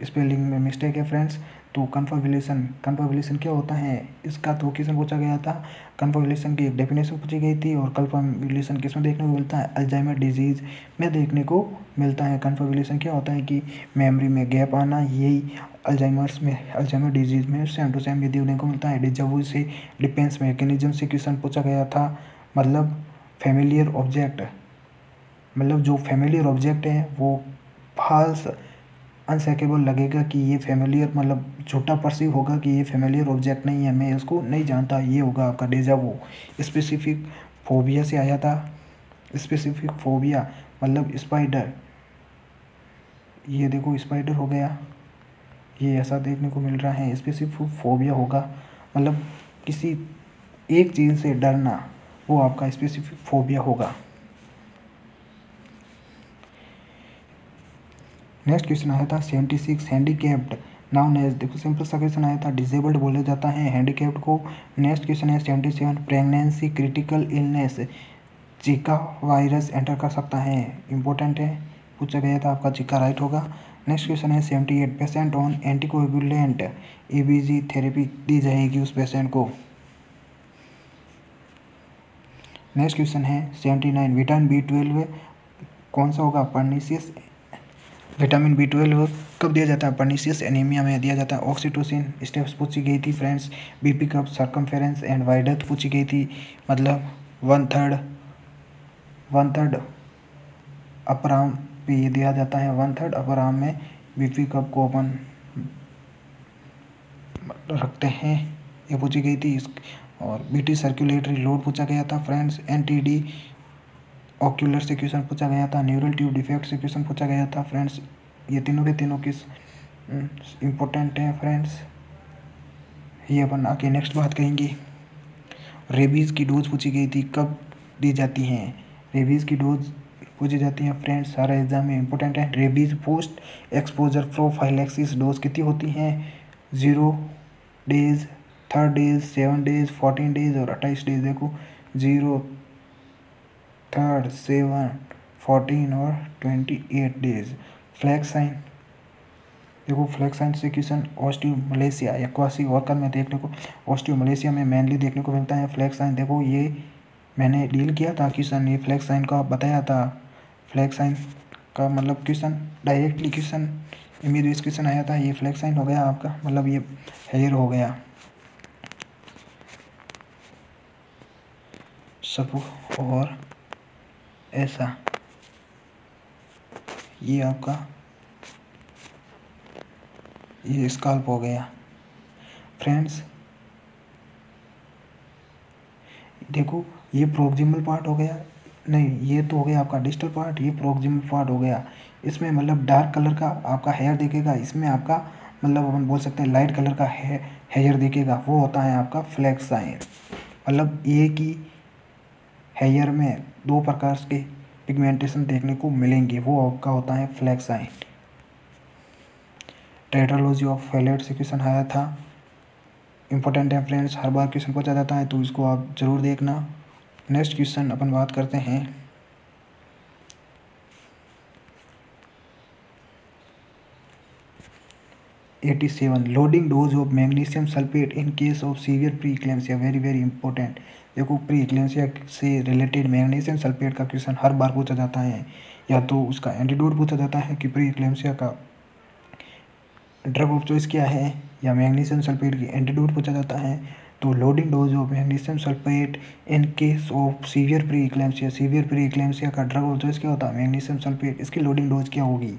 स्पेलिंग में मिस्टेक है फ्रेंड्स। तो कन्फर्मेशन क्या होता है इसका? तो क्वेश्चन पूछा गया था, कन्फर्मेशन की एक डेफिनेशन पूछी गई थी। और कन्फर्मेशन किस में देखने को मिलता है? अल्जाइमर डिजीज़ में देखने को मिलता है। कन्फर्मेशन क्या होता है कि मेमोरी में गैप आना, यही अल्जाइमर डिजीज़ में सेम टू सेम ये देखने को मिलता है। डेजावू से डिफेंस मैकेनिज्म से क्वेश्चन पूछा गया था, मतलब फेमिलियर ऑब्जेक्ट, मतलब जो फेमिलियर ऑब्जेक्ट है वो फॉल्स अनसेकेबल लगेगा कि ये फेमिलियर, मतलब झूठा परसीव होगा कि ये फेमिलियर ऑब्जेक्ट नहीं है, मैं इसको नहीं जानता, ये होगा आपका डेजावू। स्पेसिफिक फोबिया से आया था। स्पेसिफिक फोबिया मतलब स्पाइडर, ये देखो स्पाइडर हो गया, ये ऐसा देखने को मिल रहा है। स्पेसिफिक फोबिया होगा मतलब किसी एक चीज़ से डरना, वो आपका स्पेसिफिक फोबिया होगा। नेक्स्ट क्वेश्चन आया था 76, हैंडीकैप्ड नाउन एज, देखो सिंपल सा क्वेश्चन आया था, डिसेबल्ड बोला जाता है हैंडीकैप्ड को। नेक्स्ट क्वेश्चन है 77, pregnancy critical illness Zika virus enter कर सकता है, इंपॉर्टेंट है, पूछा गया था, आपका जीका राइट होगा। नेक्स्ट क्वेश्चन है 78, patient on anticoagulant ABG therapy दी जाएगी उस पेशेंट को। नेक्स्ट क्वेश्चन है 79, विटामिन B12 कौन सा होगा? पर्नीशियस। विटामिन B12 कब दिया जाता है? पर्नीशियस एनीमिया में दिया जाता है। ऑक्सीटोसिन स्टेप्स पूछी गई थी friends. BP cup, circumference and Y depth पूछी गई थी, मतलब वन थर्ड अपर आर्म पे ये दिया जाता है, 1/3 अपर आर्म में BP कप को अपन रखते हैं, ये पूछी गई थी। और BT सर्कुलेटरी लोड पूछा गया था फ्रेंड्स। NTD ऑक्यूलर से क्वेश्चन पूछा गया था। न्यूरल ट्यूब डिफेक्ट से क्वेश्चन पूछा गया था फ्रेंड्स। ये तीनों के तीनों किस इम्पोर्टेंट हैं फ्रेंड्स, ये अपन आके नेक्स्ट बात करेंगे। रेबीज़ की डोज पूछी गई थी, कब दी जाती हैं? रेबीज़ की डोज पूछी जाती हैं फ्रेंड्स, सारा एग्जाम में इंपॉर्टेंट है। Rabies post exposure prophylaxis dose कितनी होती हैं? 0 डेज, 3 डेज, 7 डेज, 14 डेज और 28 डेज। देखो 0, 3, 7, 14 और 28 डेज। फ्लैग साइन, देखो फ्लैग साइन से क्वेश्चन ऑस्टियोमलेशिया या क्वासी ऑर्कन में देखने को, ऑस्टियोमलेशिया में मेनली देखने को मिलता है फ्लैग साइन। देखो ये मैंने डील किया था क्वेश्चन, ये फ्लैग साइन का बताया था। फ्लैग साइन का मतलब question directly question immediate question आया था, ये फ्लैग साइन हो गया आपका, मतलब ये हेयर हो गया सब। और ऐसा ये आपका ये स्काल्प हो गया फ्रेंड्स। देखो ये प्रोक्सिमल पार्ट हो गया, नहीं ये तो हो गया आपका डिस्टल पार्ट, ये प्रोक्सिमल पार्ट हो गया। इसमें मतलब डार्क कलर का आपका हेयर दिखेगा, इसमें आपका मतलब अपन बोल सकते हैं लाइट कलर का हेयर दिखेगा, वो होता है आपका फ्लैग साइन। मतलब एक ही हेयर में 2 प्रकार के पिगमेंटेशन देखने को मिलेंगे, वो आपका होता है flag sign. Tetralogy of Fallot से क्वेश्चन आया था, इम्पोर्टेंट है फ्रेंड्स, हर बार क्वेश्चन पूछा जाता है, तो इसको आप ज़रूर देखना। नेक्स्ट क्वेश्चन अपन बात करते हैं 87 loading dose of magnesium sulphate in case of severe pre eclampsia. Very very important. देखो, प्री इक्लेम्सिया से रिलेटेड मैग्नीशियम सल्फेट का क्वेश्चन हर बार पूछा जाता है, या तो उसका एंटीडोट पूछा जाता है कि प्री इक्लेम्सिया का ड्रग ऑफ चॉइस क्या है, या मैग्नीशियम सल्फेट की एंटीडोट पूछा जाता है। तो loading dose of magnesium sulphate in case of severe pre eclampsia, severe pre eclampsia का ड्रग ऑफ चॉइस क्या होता है, मैग्नीशियम सल्फेट। इसकी लोडिंग डोज क्या होगी,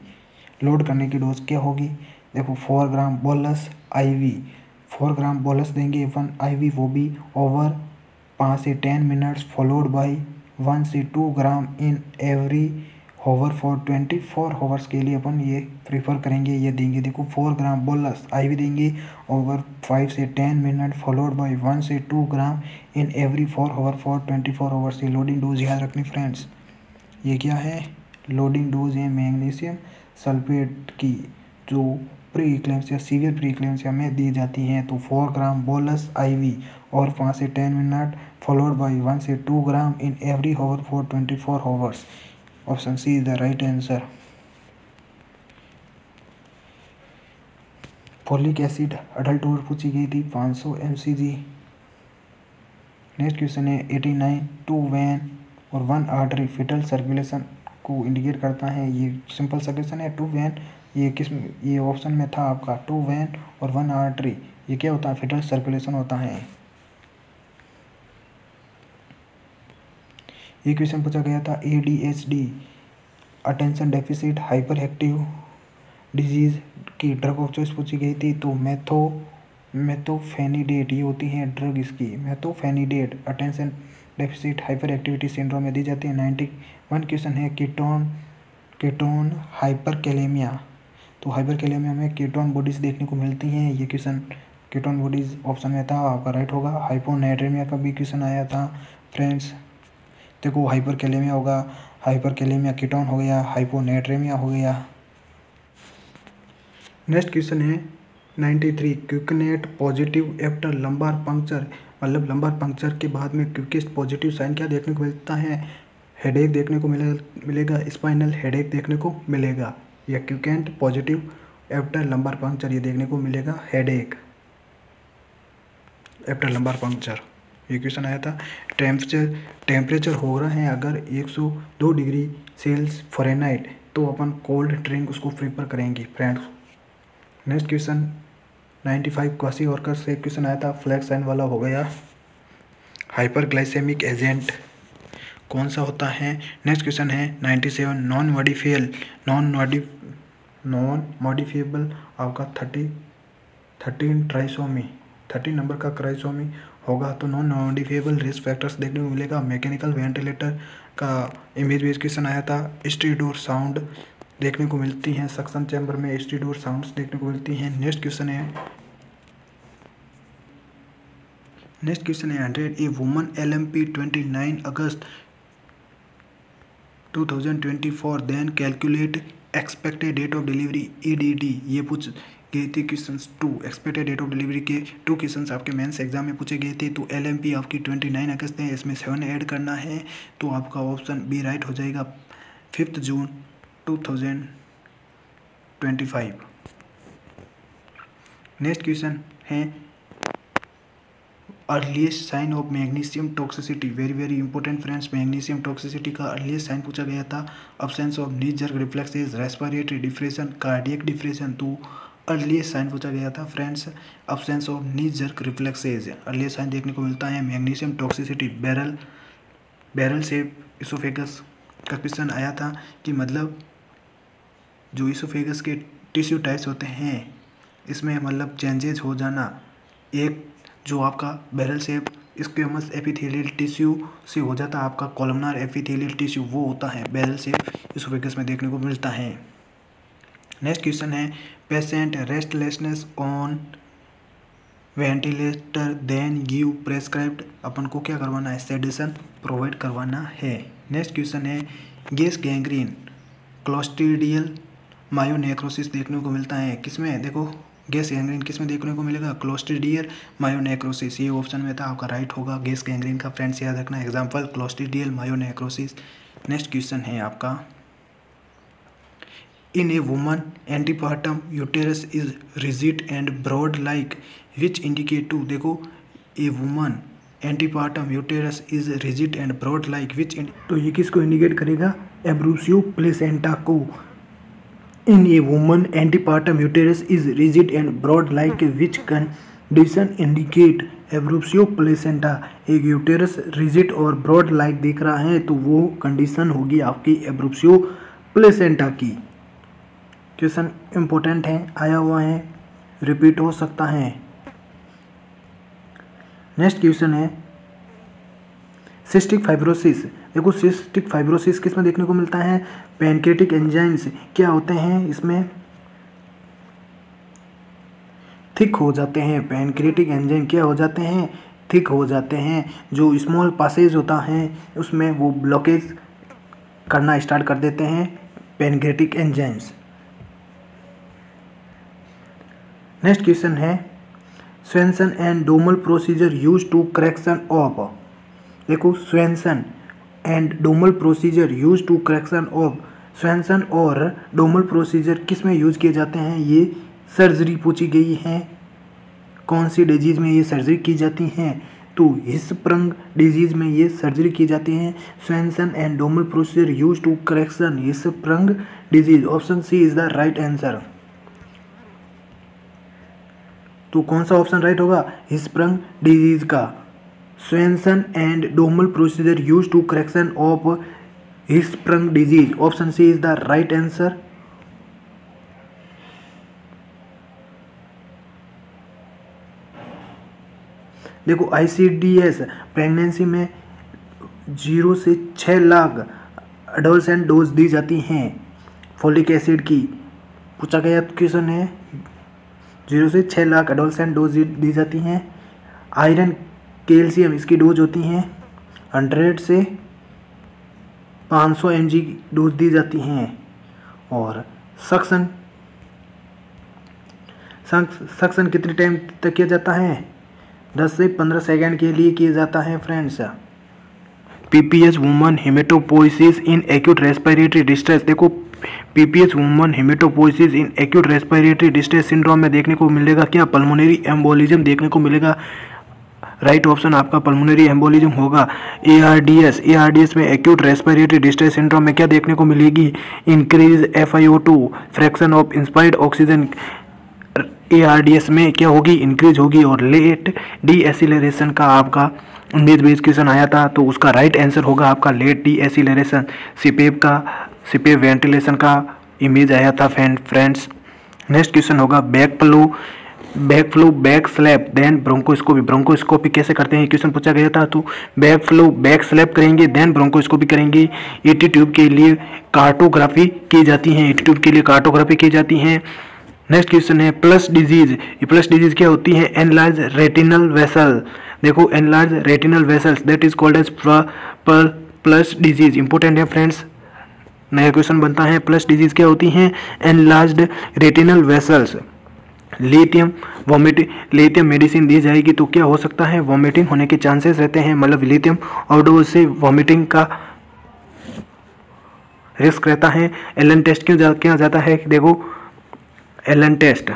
लोड करने की डोज क्या होगी। देखो 4 gram bolus IV, 4 gram bolus देंगे अपन IV, वो भी ओवर 5 से 10 मिनट्स, फॉलोड बाय 1 से 2 gram in every hour for 24 hours के लिए अपन ये प्रीफर करेंगे, ये देंगे। देखो 4 ग्राम बोलस IV देंगे ओवर 5 से 10 मिनट, फॉलोड बाय 1 से 2 gram in every 4 hour for 24 hours. ये लोडिंग डोज याद रखनी फ्रेंड्स। ये क्या है, लोडिंग डोज है मैग्नीशियम सल्फेट की, जो pre eclampsia, severe pre eclampsia में दी जाती हैं। तो 4 ग्राम बोलस IV और 5 से 10 मिनट, फॉलोड बाय 1 से 2 gram in every hour for 24 hours. Option C is the right answer. Folic acid adult dose पूछी गई थी 500 mcg। नेक्स्ट क्वेश्चन है 89 2 वेन और 1 आर्टरी फिटल सर्कुलेशन को इंडिकेट करता है। ये सिंपल सा क्वेश्चन है। 2 वेन ये ऑप्शन में था आपका 2 वेन और 1 आर्टरी, ये क्या होता है, फिटल सर्कुलेशन होता है। ये क्वेश्चन पूछा गया था ADHD attention deficit hyper active disease की ड्रग ऑफ चॉइस पूछी गई थी। तो मेथोफेनिडेट ये होती है ड्रग, इसकी methylphenidate attention deficit hyper activity syndrome में दी जाती है। 91 क्वेश्चन है कीटोन हाइपरकैलेमिया। तो हाइपरकैलेमिया में कीटोन बॉडीज देखने को मिलती हैं। ये क्वेश्चन कीटोन बॉडीज ऑप्शन में था, आपका राइट होगा। हाइपोनाइट्रेमिया का भी क्वेश्चन आया था फ्रेंड्स। देखो हाइपरकैलेमिया होगा, हाइपरकैलेमिया कीटोन हो गया, हाइपोनाइट्रेमिया हो गया। नेक्स्ट क्वेश्चन है 93 क्विकनेट पॉजिटिव आफ्टर लंबार पंक्चर, मतलब लंबार पंक्चर के बाद में क्विकेस्ट पॉजिटिव साइन क्या देखने को मिलता है, हेडेक देखने को मिलेगा, स्पाइनल हेडेक देखने को मिलेगा, या क्विकेंट पॉजिटिव आफ्टर लंबार पंक्चर ये देखने को मिलेगा, हेडेक आफ्टर लंबार पंक्चर। ये क्वेश्चन आया था। टेम्परेचर हो रहा है अगर 102 डिग्री सेल्सियस फ़ारेनहाइट, तो अपन कोल्ड ड्रिंक उसको प्रीफर करेंगे friends. Next question 95 quasi worker से क्वेश्चन आया था, फ्लैग साइन वाला हो गया। हाइपरग्लाइसेमिक एजेंट कौन सा होता है। नेक्स्ट क्वेश्चन है 97 नॉन मॉडिफिएबल आपका 13 ट्राइसोमी 30 नंबर का क्राइसोमी होगा। तो नॉन मॉडिफिएबल रिस्क फैक्टर्स देखने को मिलेगा। मैकेनिकल वेंटिलेटर का इमेज बेस्ड क्वेश्चन आया था। स्टीडोर साउंड देखने को मिलती हैं, सक्शन चैम्बर में स्टीडोर साउंड्स देखने को मिलती हैं। नेक्स्ट क्वेश्चन है 100 a woman LMP 29 August 2024 then calculate expected date of delivery EDD। ये पूछ गई थी question 2, expected date of delivery के 2 क्वेश्चन आपके मेंस एग्जाम में पूछे गए थे। तो LMP आपकी 29 अगस्त है, इसमें 7 ऐड करना है, तो आपका ऑप्शन बी राइट हो जाएगा 5 जून 2025। नेक्स्ट क्वेश्चन है earliest sign of magnesium toxicity. Very very important friends, magnesium toxicity का अर्लीस्ट साइन पूछा गया था। Absence of knee jerk reflexes, respiratory depression, cardiac depression. तो अर्लीस्ट साइन पूछा गया था friends, absence of knee jerk reflexes earliest sign देखने को मिलता है। Magnesium toxicity barrel shape oesophagus का क्वेश्चन आया था कि मतलब जो इसोफेगस के टिश्यू टाइप्स होते हैं इसमें मतलब चेंजेज हो जाना, एक जो आपका barrel shape squamous epithelial tissue से हो जाता है आपका कॉलमनार एपिथेलियल टिश्यू, वो होता है बैरल शेप इसोफेगस में देखने को मिलता है। नेक्स्ट क्वेश्चन है patient restlessness on ventilator then give prescribed, अपन को क्या करवाना है, सेडेशन प्रोवाइड करवाना है। नेक्स्ट क्वेश्चन है गैस गैंग्रीन क्लोस्ट्रीडियल मायोनेक्रोसिस देखने को मिलता है किसमें, देखो गैस गैंग्रीन किस में देखने को मिलेगा? क्लोस्ट्रीडियल मायोनेक्रोसिस, ये ऑप्शन में था आपका राइट होगा गैस गैंग्रीन का। फ्रेंड्स याद रखना example clostridial myonecrosis. Next question है आपका, in a woman antepartum uterus is rigid and broad like which indicate to, देखो a woman antepartum uterus is rigid and broad like which, तो ये किसको इंडिकेट करेगा? एब्रूसियो प्लेसेंटा को। In a woman antepartum uterus is rigid and broad like which condition indicate abruptio placenta. एक यूटेरस रिजिड और ब्रॉड लाइक दिख रहा है तो वो कंडीशन होगी आपकी एब्रूसियो प्लेसेंटा की। क्वेश्चन इंपॉर्टेंट है, आया हुआ है, रिपीट हो सकता है। नेक्स्ट क्वेश्चन है सिस्टिक फाइब्रोसिस। देखो सिस्टिक फाइब्रोसिस किस में देखने को मिलता है? पैनक्रियाटिक एंजाइम्स क्या होते हैं इसमें? थिक हो जाते हैं। पैनक्रियाटिक एंजाइम क्या हो जाते हैं? थिक हो जाते हैं। जो स्मॉल पासेज होता है उसमें वो ब्लॉकेज करना स्टार्ट कर देते हैं पैनक्रियाटिक एंजाइम्स। नेक्स्ट क्वेश्चन है Swenson and Duhamel procedure use to correction of. देखो Swenson and Duhamel procedure use to correction of. Swenson और डोमल प्रोसीजर किस में यूज किए जाते हैं? ये सर्जरी पूछी गई है। कौन सी डिजीज में ये सर्जरी की जाती हैं? तो हिस्प्रंग डिजीज में ये सर्जरी की जाती है। Swenson and Duhamel procedure use to correction Hirschsprung disease. Option C is the right answer. तो कौन सा ऑप्शन राइट होगा? हिस्प्रंग डिजीज का। Swenson and Duhamel procedure use to correction of Hirschsprung disease. Option C is the right answer. देखो ICDS प्रेगनेंसी में 0 से 6 लाख एडोलसेंट डोज दी जाती हैं फोलिक एसिड की। पूछा गया क्वेश्चन है 0 से 6 लाख एडोलसेंट डोज दी जाती हैं। आयरन कैल्शियम इसकी डोज होती हैं 100 से 500 mg डोज दी जाती हैं। और सक्शन कितने टाइम तक किया जाता है? 10 से 15 सेकेंड के लिए किया जाता है friends. PPH woman hematopoiesis in acute respiratory distress. देखो PPH woman hematopoiesis in acute respiratory distress syndrome में देखने को मिलेगा क्या? पल्मोनरी एम्बोलिज्म देखने को मिलेगा। राइट ऑप्शन आपका पल्मोनरी एम्बोलिज्म होगा। ARDS में एक्यूट रेस्पिरेटरी डिस्ट्रेस सिंड्रोम में क्या देखने को मिलेगी? Increase FiO2 fraction of inspired oxygen. ARDS में क्या होगी? इंक्रीज होगी। और लेट डीएसिलरेशन का आपका उम्मीद बेस क्वेश्चन आया था तो उसका राइट आंसर होगा आपका लेट डीएसिलरेशन। सिपेप वेंटिलेशन का इमेज आया था फ्रेंड्स। नेक्स्ट क्वेश्चन होगा back flow back slap then bronchoscopy. Bronchoscopy कैसे करते हैं क्वेश्चन पूछा गया था। तो बैक फ्लो बैक स्लैप करेंगे देन ब्रोंकोस्कोपी करेंगे। ET ट्यूब के लिए कार्टोग्राफी की जाती है। ET ट्यूब के लिए कार्टोग्राफी की जाती है। नेक्स्ट क्वेश्चन है प्लस डिजीज। ये प्लस डिजीज क्या होती है? Enlarge retinal vessel. देखो enlarge retinal vessels that is called as plus disease. Important है फ्रेंड्स, नया क्वेश्चन बनता है। प्लस डिजीज क्या होती हैं? Enlarged retinal vessels. Lithium medicine दी जाएगी तो क्या हो सकता है? वॉमिटिंग होने के चांसेस रहते हैं। मतलब लिथियम ओवरडोज से वॉमिटिंग का रिस्क रहता है। एलन टेस्ट क्यों किया जाता है? देखो एलन टेस्ट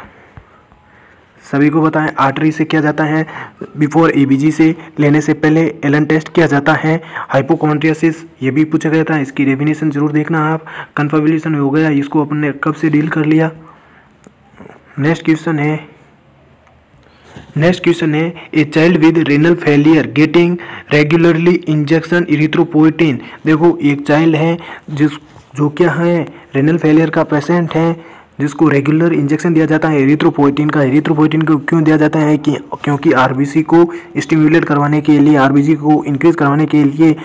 सभी को बताएं आर्टरी से किया जाता है। बिफोर EBG से लेने से पहले एलन टेस्ट किया जाता है। हाइपोकॉन्ड्रियासिस ये भी पूछा गया था, इसकी डेफिनेशन जरूर देखना आप। कन्फर्मेशन हो गया, इसको अपने कब से डील कर लिया। नेक्स्ट क्वेश्चन है a child with renal failure getting regularly injection erythropoietin. देखो एक चाइल्ड है जो क्या है रेनल फेलियर का पेशेंट है जिसको रेगुलर इंजेक्शन दिया जाता है एरिथ्रोपोइटिन का। एरिथ्रोपोइटिन को क्यों दिया जाता है? क्योंकि RBC को स्टिमुलेट करवाने के लिए, RBC को इंक्रीज करवाने के लिए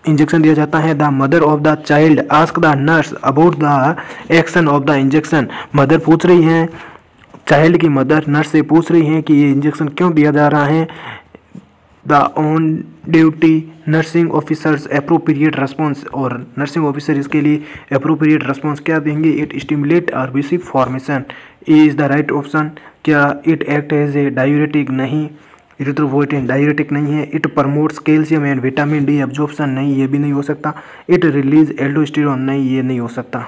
इंजेक्शन दिया जाता है। The mother of the child ask the nurse about the action of the injection. Mother पूछ रही हैं, चाइल्ड की मदर नर्स से पूछ रही हैं कि ये इंजेक्शन क्यों दिया जा रहा है। The on duty nursing officers appropriate response, और नर्सिंग ऑफिसर इसके लिए अप्रोप्रिएट रेस्पॉन्स क्या देंगे? It stimulate RBC formation, is the right option. क्या it act as a diuretic? नहीं, इरिथ्रोपोइटिन डायूरेटिक नहीं है। It promotes calcium and vitamin D absorption? नहीं, ये भी नहीं हो सकता। It release aldosterone? नहीं, ये नहीं हो सकता।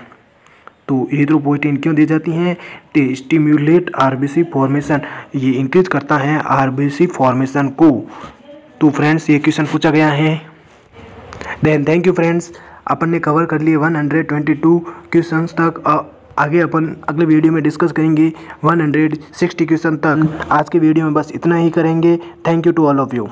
तो इरिथ्रोपोइटिन क्यों दी जाती हैं? टू स्टिम्युलेट आरबीसी फॉर्मेशन, ये इंक्रीज करता है आरबीसी फॉर्मेशन को। तो फ्रेंड्स ये क्वेश्चन पूछा गया है। देन थैंक यू फ्रेंड्स, अपन ने कवर कर लिए 122 क्वेश्चंस तक। आगे अपन अगले वीडियो में डिस्कस करेंगे 160 क्वेश्चन तक। आज के वीडियो में बस इतना ही करेंगे। Thank you to all of you.